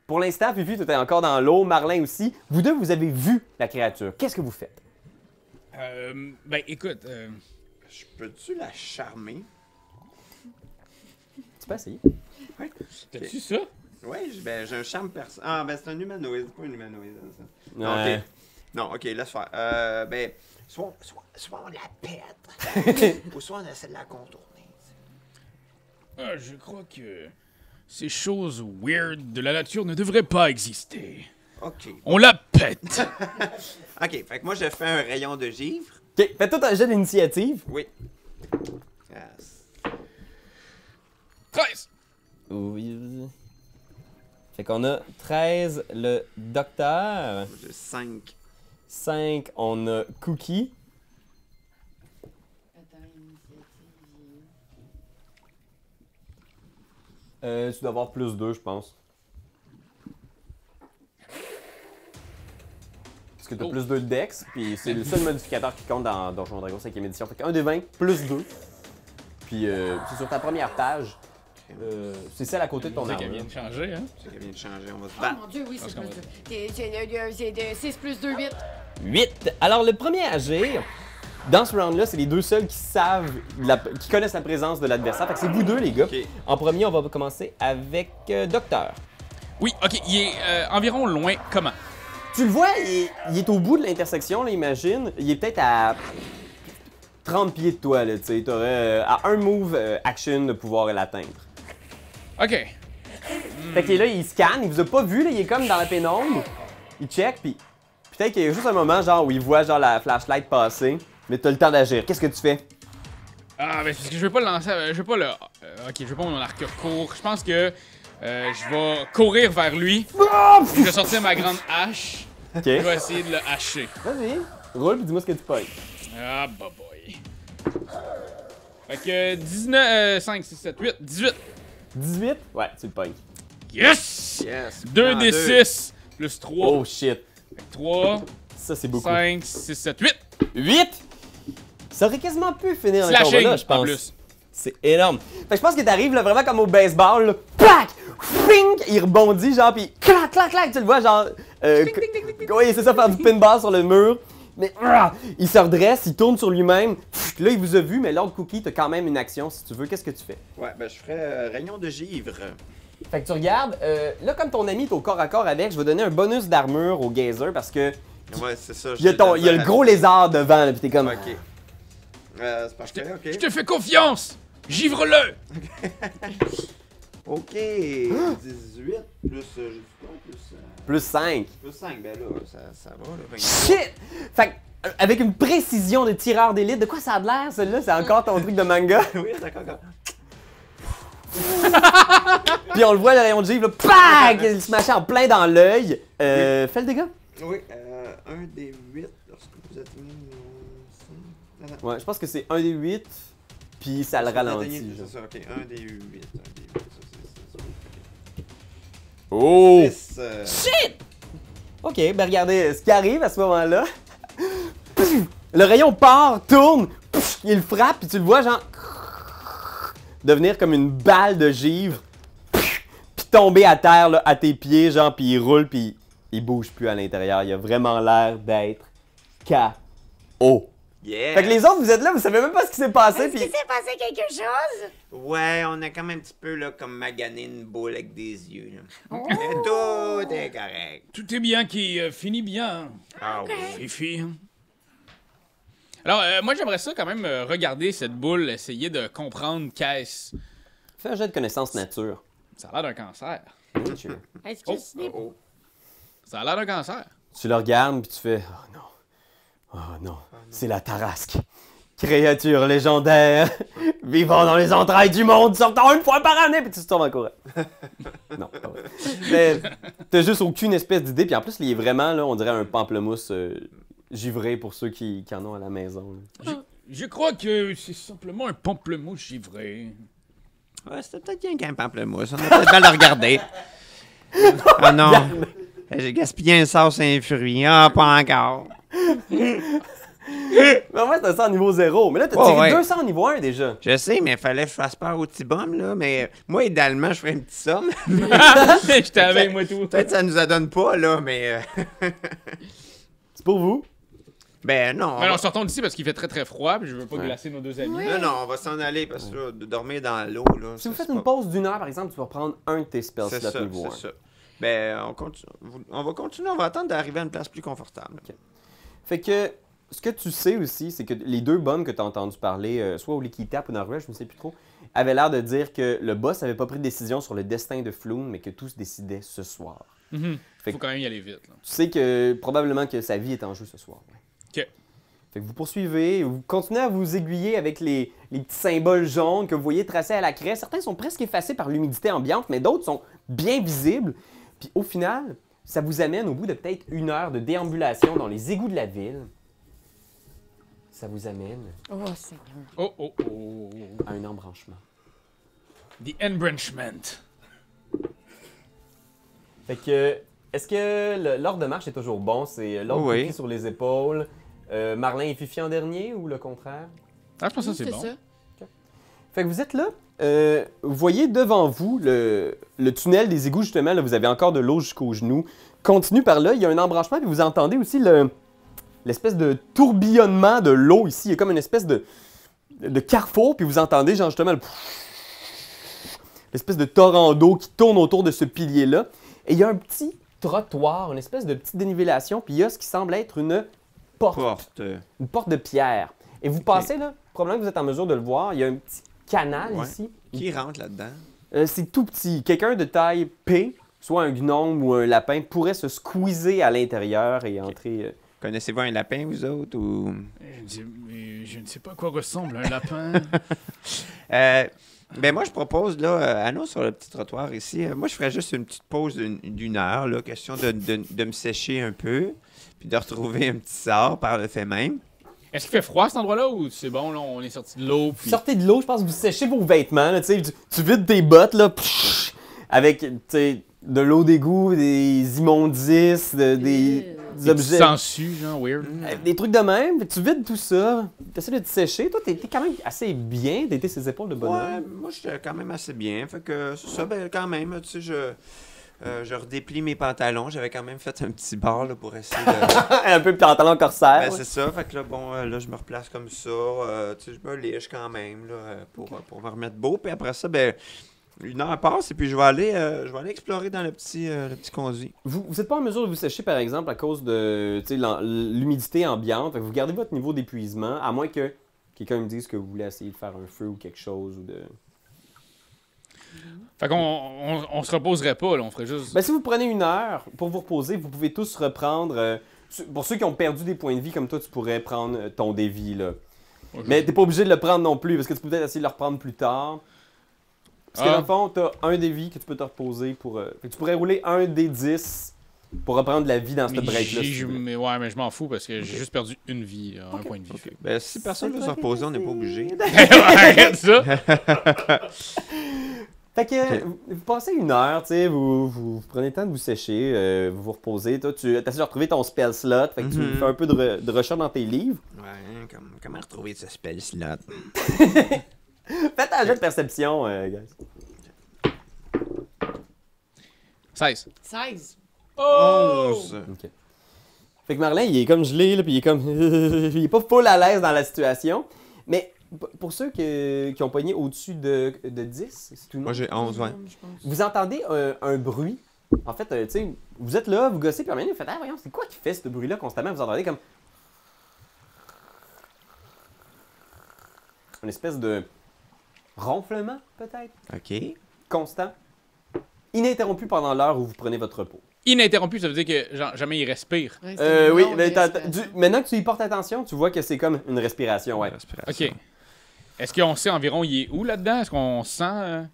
Speaker 4: Pour l'instant, Fifi, tu es encore dans l'eau, Marlin aussi. Vous deux, vous avez vu la créature. Qu'est-ce que vous faites?
Speaker 3: Ben, écoute,
Speaker 6: Je peux-tu la charmer?
Speaker 4: Tu peux essayer.
Speaker 3: t'as-tu ça?
Speaker 6: Ouais, j'ai un charme perso. Ah, ben c'est un humanoïde, c'est pas un humanoïde, ça.
Speaker 4: Ouais.
Speaker 6: Ok. Non, ok, laisse faire. Ben, soit on la pète, ou soit on essaie de la contourner.
Speaker 3: Je crois que ces choses weird de la nature ne devraient pas exister.
Speaker 6: Ok.
Speaker 3: On la pète.
Speaker 6: Ok, fait que moi, je fais un rayon de givre.
Speaker 4: OK, fais-toi un jet d'initiative.
Speaker 6: Oui. Yes.
Speaker 3: 13.
Speaker 4: Oui. Fait qu'on a 13, le docteur.
Speaker 6: J'ai 5.
Speaker 4: 5, on a Cookie.
Speaker 7: Attends, initiative.
Speaker 4: Tu dois avoir plus 2, je pense. Parce que t'as plus 2 de Dex, puis c'est le seul modificateur qui compte dans Donjon Dragon 5e édition. Fait qu'un des 20, plus 2. Puis c'est sur ta première page. C'est celle à côté de ton
Speaker 3: C'est
Speaker 4: arme.
Speaker 3: qu'elle vient de changer, hein?
Speaker 6: C'est qu'elle vient de changer, on va se
Speaker 7: Oh
Speaker 6: battre.
Speaker 7: mon dieu, oui, c'est
Speaker 3: qu'on
Speaker 7: plus
Speaker 3: va-
Speaker 7: 2. C'est de 6 plus 2, 8.
Speaker 4: 8. Alors, le premier à agir, dans ce round-là, c'est les deux seuls qui savent, qui connaissent la présence de l'adversaire. Fait que c'est vous deux, les gars.
Speaker 6: Ok.
Speaker 4: En premier, on va commencer avec Docteur.
Speaker 3: Oui, ok, il est environ loin. Comment?
Speaker 4: Tu le vois, il est au bout de l'intersection, là, imagine. Il est peut-être à 30 pieds de toi, là, tu sais. T'aurais à un move action de pouvoir l'atteindre.
Speaker 3: Ok.
Speaker 4: Fait que là, il scanne, il vous a pas vu, là, il est comme dans la pénombre. Il check, puis Peut-être qu'il y a juste un moment genre où il voit genre la flashlight passer, mais t'as le temps d'agir. Qu'est-ce que tu fais?
Speaker 3: Ah, mais parce que je vais pas le lancer. Je vais pas le. Ok, je vais pas mon arc court. Je pense que je vais courir vers lui. Je vais sortir ma grande hache.
Speaker 4: Ok.
Speaker 3: Je vais essayer de le hacher.
Speaker 4: Vas-y, roule puis dis-moi ce que tu pognes.
Speaker 3: Ah, bah boy. Fait que 19, 5, 6, 7, 8, 18.
Speaker 4: 18? Ouais, tu le pognes.
Speaker 3: Yes!
Speaker 6: Yes.
Speaker 3: 2 des 6 plus 3.
Speaker 4: Oh shit.
Speaker 3: Fait que 3,
Speaker 4: Ça, c'est beaucoup.
Speaker 3: 5, 6, 7, 8.
Speaker 4: 8? Ça aurait quasiment pu finir un
Speaker 3: Slashing,
Speaker 4: combat là, je
Speaker 3: en
Speaker 4: pense.
Speaker 3: plus.
Speaker 4: C'est énorme. Fait que je pense que t'arrives là vraiment comme au baseball, là. Plac! Fing! Il rebondit, genre, pis clac, clac, clac! Tu le vois, genre. Oui, c'est ça, faire du pinball sur le mur. Mais il se redresse, il tourne sur lui-même. Là, il vous a vu, mais Lord Cookie, t'as quand même une action si tu veux. Qu'est-ce que tu fais?
Speaker 6: Ouais, ben je ferais rayon de givre.
Speaker 4: Fait que tu regardes, là, comme ton ami est au corps à corps avec, je vais donner un bonus d'armure au gazer parce que
Speaker 6: Ouais, c'est ça.
Speaker 4: il y a le gros lézard devant, là, pis t'es comme.
Speaker 6: Ok. C'est parfait, ok.
Speaker 3: Je te fais confiance! Givre-le!
Speaker 6: Ok. 18 plus. J'ai dit quoi?
Speaker 4: Plus 5.
Speaker 6: Plus 5, ben là, ça va, là. 23.
Speaker 4: Shit! Fait que, avec une précision de tireur d'élite, de quoi ça a l'air, celle-là? C'est encore ton truc de manga?
Speaker 6: Oui, d'accord.
Speaker 4: Puis on le voit, le rayon de givre, là, PAC! Il se mâchait en plein dans l'œil. Fais le dégât.
Speaker 6: Oui, 1 des 8 lorsque vous atteignez.
Speaker 4: Ouais, je pense que c'est 1 des 8, puis ça le ralentit.
Speaker 6: C'est ça, ok. 1 des 8. Ça, c'est
Speaker 4: Oh!
Speaker 6: 6.
Speaker 4: Shit! Ok, ben regardez ce qui arrive à ce moment-là. Le rayon part, tourne, il frappe, puis tu le vois genre devenir comme une balle de givre, puis tomber à terre là, à tes pieds, genre, puis il roule, puis il bouge plus à l'intérieur. Il a vraiment l'air d'être KO.
Speaker 6: Yeah!
Speaker 4: Fait que les autres, vous êtes là, vous savez même pas ce qui s'est passé,
Speaker 1: Est-ce
Speaker 4: puis
Speaker 1: qu'il s'est passé quelque chose?
Speaker 6: Ouais, on a quand même un petit peu là, comme magané une boule avec des yeux. Là.
Speaker 1: Oh.
Speaker 6: Mais tout est correct.
Speaker 3: Tout est bien qui finit bien.
Speaker 6: Ah oui.
Speaker 3: Fifi. Alors, moi, j'aimerais ça quand même regarder cette boule, essayer de comprendre qu'est-ce.
Speaker 4: fais un jet de connaissance nature.
Speaker 3: Ça a l'air d'un cancer.
Speaker 4: Nature.
Speaker 1: Est-ce que ce n'est
Speaker 6: Oh.
Speaker 3: Ça a l'air d'un cancer.
Speaker 4: Tu le regardes, puis tu fais oh non. Oh non, c'est la Tarasque. Créature légendaire, vivant dans les entrailles du monde, sortant une fois par année, puis tu te tombes en courant. Non, pas vrai. Mais t'as juste aucune espèce d'idée, puis en plus, il est vraiment, là, on dirait un pamplemousse givré pour ceux qui en ont à la maison. Là.
Speaker 3: Je crois que c'est simplement un pamplemousse givré.
Speaker 6: Ouais, c'était peut-être bien qu'un pamplemousse. On a peut-être mal à regarder. Ah non. J'ai gaspillé un sauce et un fruit. Ah, pas encore.
Speaker 4: Mais moi, c'est ça en niveau 0. Mais là, t'as tiré 200 en niveau 1 déjà.
Speaker 6: Je sais, mais il fallait que je fasse peur au petit bum, là. Mais moi, idéalement, je ferais une petite somme.
Speaker 3: J'étais avec moi tout.
Speaker 6: Peut-être que ça nous la donne pas, là, mais...
Speaker 4: C'est pour vous.
Speaker 6: Ben non.
Speaker 3: Alors, sortons d'ici parce qu'il fait très très froid, puis je veux pas glacer nos deux amis.
Speaker 6: Non, on va s'en aller parce que là, de dormir dans l'eau, là...
Speaker 4: Si vous faites une pause d'1 heure, par exemple, tu vas prendre un de tes spell
Speaker 6: C'est
Speaker 4: slots
Speaker 6: ça,
Speaker 4: niveau 1.
Speaker 6: c'est ça. Ben, on va continuer, on va attendre d'arriver à une place plus confortable.
Speaker 4: Ok. Fait que, ce que tu sais aussi, c'est que les deux bums que tu as entendu parler, soit au Likitap ou dans Rush, je ne sais plus trop, avaient l'air de dire que le boss n'avait pas pris de décision sur le destin de Floon, mais que tout se décidait ce soir. Fait
Speaker 3: Faut
Speaker 4: que-
Speaker 3: quand même y aller vite. Là.
Speaker 4: Tu sais que probablement que sa vie est en jeu ce soir. Ouais.
Speaker 3: Ok.
Speaker 4: Fait que vous poursuivez, vous continuez à vous aiguiller avec les petits symboles jaunes que vous voyez tracés à la craie. Certains sont presque effacés par l'humidité ambiante, mais d'autres sont bien visibles. Puis au final, ça vous amène au bout de peut-être 1 heure de déambulation dans les égouts de la ville. Ça vous amène
Speaker 1: Oh, Seigneur.
Speaker 3: Oh, oh, oh.
Speaker 4: à un embranchement.
Speaker 3: The Embranchement.
Speaker 4: Fait que, est-ce que l'ordre de marche est toujours bon? C'est l'ordre
Speaker 6: Oui.
Speaker 4: Cookie sur les épaules, Marlin et Fifi en dernier ou le contraire?
Speaker 3: Ah, je pense que ça, c'est bon.
Speaker 7: ça.
Speaker 4: Fait que vous êtes là, vous voyez devant vous le tunnel des égouts, justement, là, vous avez encore de l'eau jusqu'aux genoux. Continue par là, il y a un embranchement, puis vous entendez aussi l'espèce de tourbillonnement de l'eau ici. Il y a comme une espèce de carrefour, puis vous entendez, genre, justement, l'espèce de torrent d'eau qui tourne autour de ce pilier-là. Et il y a un petit trottoir, une espèce de petite dénivellation, puis il y a ce qui semble être une porte. Une porte de pierre. Et vous passez, là, probablement que vous êtes en mesure de le voir, il y a un petit canal
Speaker 6: Ouais.
Speaker 4: ici.
Speaker 6: Qui rentre là-dedans?
Speaker 4: C'est tout petit. Quelqu'un de taille P soit un gnome ou un lapin pourrait se squeezer à l'intérieur et entrer.
Speaker 6: Connaissez-vous un lapin, vous autres, ou...
Speaker 3: Je ne sais pas à quoi ressemble un lapin.
Speaker 6: Ben moi, je propose, là, à nous, sur le petit trottoir ici, moi, je ferais juste une petite pause d'une heure, là, question de me sécher un peu, puis de retrouver un petit sort par le fait même.
Speaker 3: Est-ce qu'il fait froid à cet endroit-là ou c'est bon, là, on est sorti de l'eau? Puis...
Speaker 4: Sortez de l'eau, je pense que vous séchez vos vêtements, là, tu sais, tu vides tes bottes, là, avec, tu sais, de l'eau d'égout, des immondices, des objets.
Speaker 3: Sensu, genre, weird.
Speaker 4: Des trucs de même, tu vides tout ça, tu essaies de te sécher. Toi, t'es quand même assez bien d'éter ses épaules de bonhomme.
Speaker 6: Ouais, moi, j'étais quand même assez bien, fait que ça, ben, quand même, tu sais, je redéplie mes pantalons. J'avais quand même fait un petit bar là, pour essayer de...
Speaker 4: Un peu pantalon corsaire.
Speaker 6: Ben, c'est ça. Fait que là, bon, là, je me replace comme ça. Tu sais, je me lèche quand même là, pour me remettre beau. Puis après ça, ben, une heure passe et puis je vais aller explorer dans le petit conduit.
Speaker 4: Vous n'êtes pas en mesure de vous sécher, par exemple, à cause de l'humidité ambiante. Fait que vous gardez votre niveau d'épuisement, à moins que quelqu'un me dise que vous voulez essayer de faire un feu ou quelque chose. Ou de...
Speaker 3: Fait qu'on se reposerait pas, là, on ferait juste...
Speaker 4: Ben, si vous prenez une heure pour vous reposer, vous pouvez tous reprendre... pour ceux qui ont perdu des points de vie, comme toi, tu pourrais prendre ton dévi, là.
Speaker 3: Ouais,
Speaker 4: Mais t'es pas obligé de le prendre non plus, parce que tu peux peut-être essayer de le reprendre plus tard. Parce que dans le fond, t'as un dévi que tu peux te reposer pour... Fait que tu pourrais rouler un des 10 pour reprendre la vie dans cette break-là.
Speaker 3: Mais ouais, mais je m'en fous parce que j'ai juste perdu une vie, là, un point de vie.
Speaker 6: Okay. Ben, si personne veut se reposer, on n'est pas obligé.
Speaker 3: Arrête ça!
Speaker 4: Fait que vous passez une heure, tu sais, vous prenez le temps de vous sécher, vous vous reposez. Toi, tu essaies de retrouver ton spell slot, fait que tu fais un peu de recherche dans tes livres.
Speaker 6: Ouais, comment retrouver ce spell slot?
Speaker 4: Faites un jeu de perception, guys.
Speaker 3: 16.
Speaker 7: 16.
Speaker 6: 11!
Speaker 4: Ok. Fait que Marlin, il est comme gelé, là, puis il est comme... il est pas full à l'aise dans la situation. Mais pour ceux qui ont pogné au-dessus de 10, c'est tout le monde.
Speaker 6: Moi, j'ai 11, ouais.
Speaker 4: Vous entendez un bruit. En fait, tu sais, vous êtes là, vous gossez, puis à un moment donné, vous faites « Ah, voyons, c'est quoi qui fait ce bruit-là constamment? » Vous entendez comme... une espèce de ronflement, peut-être,
Speaker 6: OK.
Speaker 4: constant, ininterrompu pendant l'heure où vous prenez votre repos.
Speaker 3: Ininterrompu, ça veut dire que genre, jamais il respire.
Speaker 7: Ouais, c'est une
Speaker 4: Oui,
Speaker 7: longue
Speaker 4: mais
Speaker 7: respiration.
Speaker 4: maintenant que tu y portes attention, tu vois que c'est comme une respiration, ouais.
Speaker 3: Ok. Est-ce qu'on sait environ il est où là-dedans? Est-ce qu'on sent...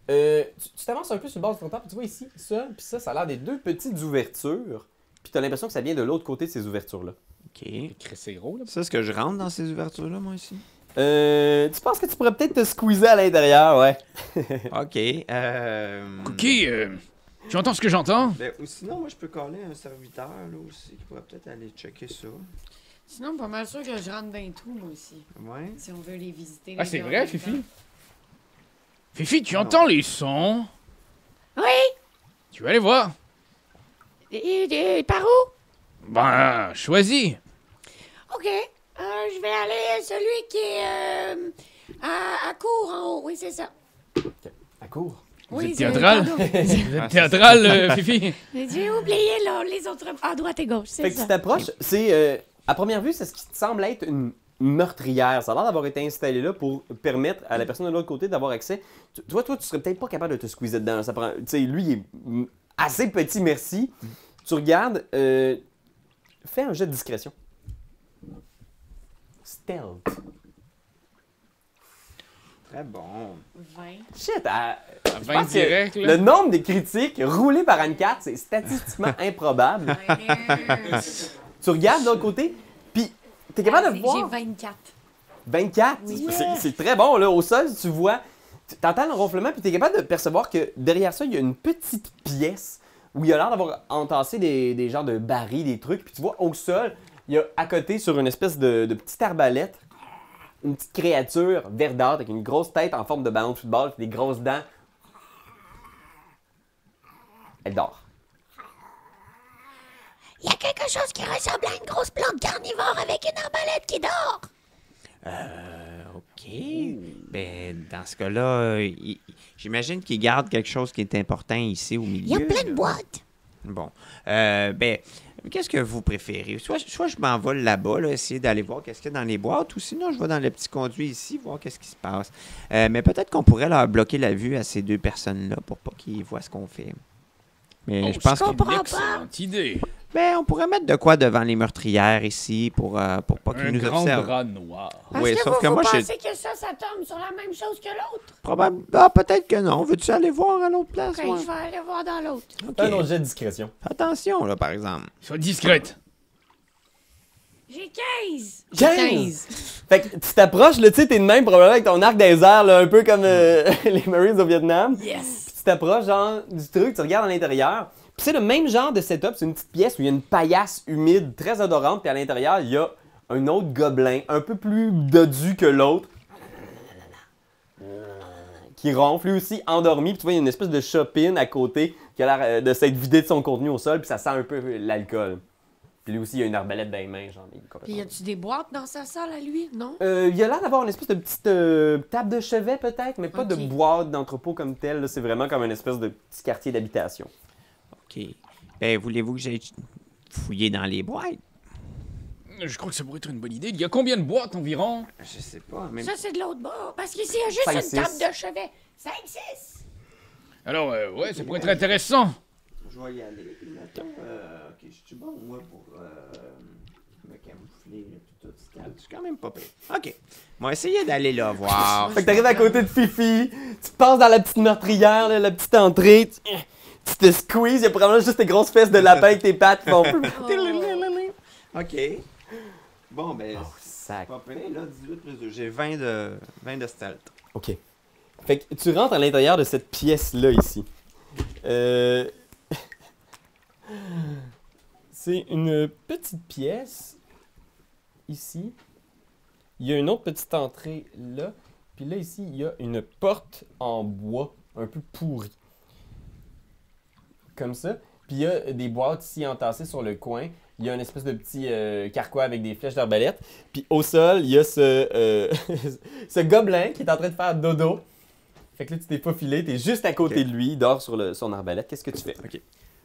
Speaker 4: Tu t'avances un peu sur le bord du comptoir, puis tu vois ici, ça, puis ça a l'air des deux petites ouvertures, puis t'as l'impression que ça vient de l'autre côté de ces ouvertures-là.
Speaker 6: OK.
Speaker 3: C'est gros, là.
Speaker 6: Ça, est-ce que je rentre dans ces ouvertures-là, moi, ici?
Speaker 4: Tu penses que tu pourrais peut-être te squeezer à l'intérieur, ouais.
Speaker 6: OK.
Speaker 3: Cookie, tu entends ce que j'entends?
Speaker 6: Ben, ou sinon, moi, je peux coller un serviteur, là, aussi, qui pourrait peut-être aller checker ça.
Speaker 7: Sinon, pas mal sûr que je rentre dans les trous, moi aussi.
Speaker 6: Ouais.
Speaker 7: Si on veut les visiter.
Speaker 3: Ah,
Speaker 7: les
Speaker 3: c'est
Speaker 7: gars,
Speaker 3: vrai,
Speaker 7: en
Speaker 3: Fifi?
Speaker 7: même
Speaker 3: Fifi, tu entends les sons?
Speaker 1: Oui?
Speaker 3: Tu vas aller voir.
Speaker 1: Et par où?
Speaker 3: Ben, choisis.
Speaker 1: OK. Je vais aller à celui qui est à court en haut. Oui, c'est ça.
Speaker 4: À court.
Speaker 3: Vous
Speaker 1: Oui,
Speaker 3: êtes
Speaker 1: c'est-
Speaker 3: théâtral?
Speaker 1: pardon.
Speaker 3: Vous êtes théâtral, Fifi?
Speaker 1: J'ai oublié là, les autres à droite et gauche,
Speaker 4: Fait
Speaker 1: c'est
Speaker 4: que
Speaker 1: ça.
Speaker 4: tu t'approches, c'est à première vue, c'est ce qui te semble être une meurtrière. Ça a l'air d'avoir été installé là pour permettre à la personne de l'autre côté d'avoir accès. Toi, tu serais peut-être pas capable de te squeezer dedans. Ça prend, tu sais, lui, il est assez petit, merci. Tu regardes, fais un jet de discrétion. Stealth.
Speaker 6: Très bon.
Speaker 7: 20.
Speaker 4: Shit,
Speaker 3: À
Speaker 4: je
Speaker 3: 20
Speaker 4: pense que
Speaker 3: direct, là.
Speaker 4: le nombre de critiques roulées par Anne-Cat, c'est statistiquement improbable. Tu regardes de l'autre côté, puis t'es capable de
Speaker 7: J'ai
Speaker 4: voir
Speaker 7: 24.
Speaker 4: 24.
Speaker 7: Oui.
Speaker 4: C'est très bon, là. Au sol, tu vois, t'entends le ronflement, puis t'es capable de percevoir que derrière ça, il y a une petite pièce où il y a l'air d'avoir entassé des genres de barils, des trucs, puis tu vois, au sol, il y a à côté, sur une espèce de petite arbalète, une petite créature verdâtre avec une grosse tête en forme de ballon de football, puis des grosses dents. Elle dort.
Speaker 1: Il y a quelque chose qui ressemble à une grosse plante carnivore avec une arbalète qui dort.
Speaker 6: OK. Ben, dans ce cas-là, j'imagine qu'il garde quelque chose qui est important ici au milieu.
Speaker 1: Il y a plein de
Speaker 6: là.
Speaker 1: boîtes.
Speaker 6: Bon. Ben, qu'est-ce que vous préférez? Soit je m'envole là-bas, là, essayer d'aller voir qu'est-ce qu'il y a dans les boîtes, ou sinon je vais dans le petit conduit ici, voir qu'est-ce qui se passe. Mais peut-être qu'on pourrait leur bloquer la vue à ces deux personnes-là pour pas qu'ils voient ce qu'on fait. Mais je pense
Speaker 1: je comprends pas.
Speaker 3: Excellente idée.
Speaker 6: on pourrait mettre de quoi devant les meurtrières ici pour pas qu'ils
Speaker 3: Un
Speaker 6: nous
Speaker 3: grand
Speaker 6: observent.
Speaker 3: drap noir.
Speaker 1: Parce
Speaker 6: Oui,
Speaker 1: que
Speaker 6: sauf que
Speaker 1: vous
Speaker 6: moi, je
Speaker 1: pensez que ça tombe sur la même chose que l'autre?
Speaker 6: peut-être que non. Veux-tu aller voir à l'autre place?
Speaker 1: Ok,
Speaker 6: ouais?
Speaker 1: je vais aller voir dans l'autre.
Speaker 6: Ok.
Speaker 4: Un autre jet de discrétion.
Speaker 6: Attention, là, par exemple.
Speaker 3: Sois discrète.
Speaker 1: J'ai 15.
Speaker 4: 15! Fait que tu t'approches, là, tu sais, t'es de même probablement avec ton arc des airs, là, un peu comme les Marines au Vietnam.
Speaker 1: Yes.
Speaker 4: Puis tu t'approches, genre, du truc, tu regardes à l'intérieur. Puis c'est le même genre de setup, c'est une petite pièce où il y a une paillasse humide, très odorante, puis à l'intérieur, il y a un autre gobelin, un peu plus dodu que l'autre, qui ronfle, lui aussi endormi. Puis tu vois, il y a une espèce de chopine à côté qui a l'air de s'être vidé de son contenu au sol, puis ça sent un peu l'alcool. Puis lui aussi, il a une arbalète dans les mains, genre. Il est
Speaker 1: Puis
Speaker 4: complètement...
Speaker 1: y a-tu des boîtes dans sa salle à lui? Non?
Speaker 4: Il a l'air d'avoir une espèce de petite table de chevet peut-être, mais pas de
Speaker 1: Ok.
Speaker 4: boîte d'entrepôt comme tel. là. C'est vraiment comme une espèce de petit quartier d'habitation.
Speaker 6: OK. Voulez-vous que j'aille fouiller dans les boîtes?
Speaker 3: Je crois que ça pourrait être une bonne idée. Il y a combien de boîtes environ?
Speaker 6: Je sais pas, mais...
Speaker 1: Ça, c'est de l'autre bord. Parce qu'ici, il y a juste
Speaker 4: 5,
Speaker 1: une
Speaker 4: 6.
Speaker 1: table de chevet. 5, 6.
Speaker 3: Alors, ouais, ça pourrait être intéressant.
Speaker 6: Je vais y aller. Mettons, OK, je suis bon, moi, pour me camoufler, puis tout ça. Je suis quand même pas pire. OK. On va essayer d'aller là voir.
Speaker 4: Fait que t'arrives à côté de Fifi, tu passes dans la petite meurtrière, là, la petite entrée, tu te squeezes, il y a probablement juste tes grosses fesses de lapin avec tes pattes qui vont...
Speaker 6: OK. Bon, ben,
Speaker 4: Sac.
Speaker 6: pas pire, là, 18 plus 2. J'ai 20 de stealth.
Speaker 4: OK. Fait que tu rentres à l'intérieur de cette pièce-là, ici. C'est une petite pièce, ici. Il y a une autre petite entrée là. Puis là, ici, il y a une porte en bois, un peu pourrie. Comme ça. Puis il y a des boîtes ici entassées sur le coin. Il y a une espèce de petit carquois avec des flèches d'arbalète. Puis au sol, il y a ce gobelin qui est en train de faire dodo. Fait que là, tu t'es faufilé, t'es juste à côté de lui, il dort sur son arbalète. Qu'est-ce que tu fais?
Speaker 6: OK.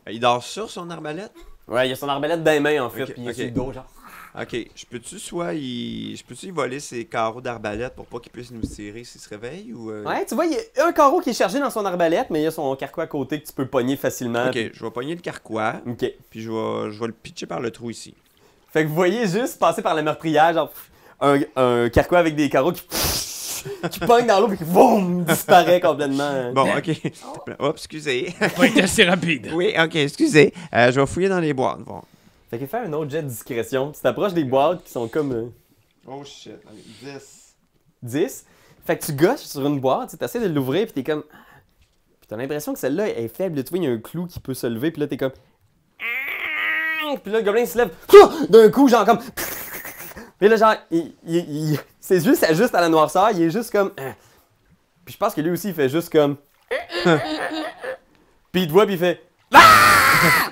Speaker 6: Il dort sur son arbalète?
Speaker 4: Ouais, il a son arbalète dans les mains, en fait,
Speaker 6: Ok,
Speaker 4: puis il est
Speaker 6: ok.
Speaker 4: sur le dos, genre.
Speaker 6: OK. Je peux-tu y voler ses carreaux d'arbalète pour pas qu'il puisse nous tirer s'il se réveille ou...
Speaker 4: Ouais, tu vois, il y a un carreau qui est chargé dans son arbalète, mais il y a son carquois à côté que tu peux pogner facilement.
Speaker 6: OK, je vais pogner le carquois,
Speaker 4: OK.
Speaker 6: puis je vais le pitcher par le trou ici.
Speaker 4: Fait que vous voyez juste passer par la meurtrière, genre, un carquois avec des carreaux qui pogne dans l'eau, puis qui, boum, disparaît complètement.
Speaker 6: Bon, OK. Oups, excusez.
Speaker 3: Ça va être assez rapide.
Speaker 6: Oui, OK, excusez. Je vais fouiller dans les boîtes. Bon.
Speaker 4: Fait que fais un autre jet de discrétion. Tu t'approches des boîtes qui sont comme
Speaker 6: Oh shit. Allez, 10.
Speaker 4: 10. Fait que tu gosses sur une boîte, tu essaies de l'ouvrir, puis t'es comme... Puis t'as l'impression que celle-là est faible. Tu vois, il y a un clou qui peut se lever, puis là, t'es comme... Puis là, le gobelin se lève d'un coup, genre comme... Puis là, genre, ses yeux s'ajustent à la noirceur, il est juste comme... Puis je pense que lui aussi, il fait juste comme... Puis il te voit, puis il fait...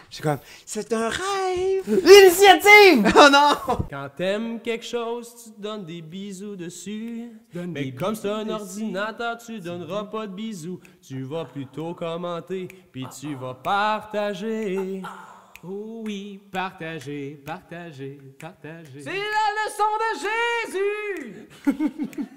Speaker 6: Je suis comme, c'est un rêve!
Speaker 4: L'initiative!
Speaker 6: Oh non!
Speaker 5: Quand t'aimes quelque chose, tu te donnes des bisous dessus. Mais comme c'est un ordinateur, tu donneras pas de bisous. Tu vas plutôt commenter, puis tu vas partager.
Speaker 8: Oh oui, partagez, partagez, partagez.
Speaker 5: C'est la leçon de Jésus!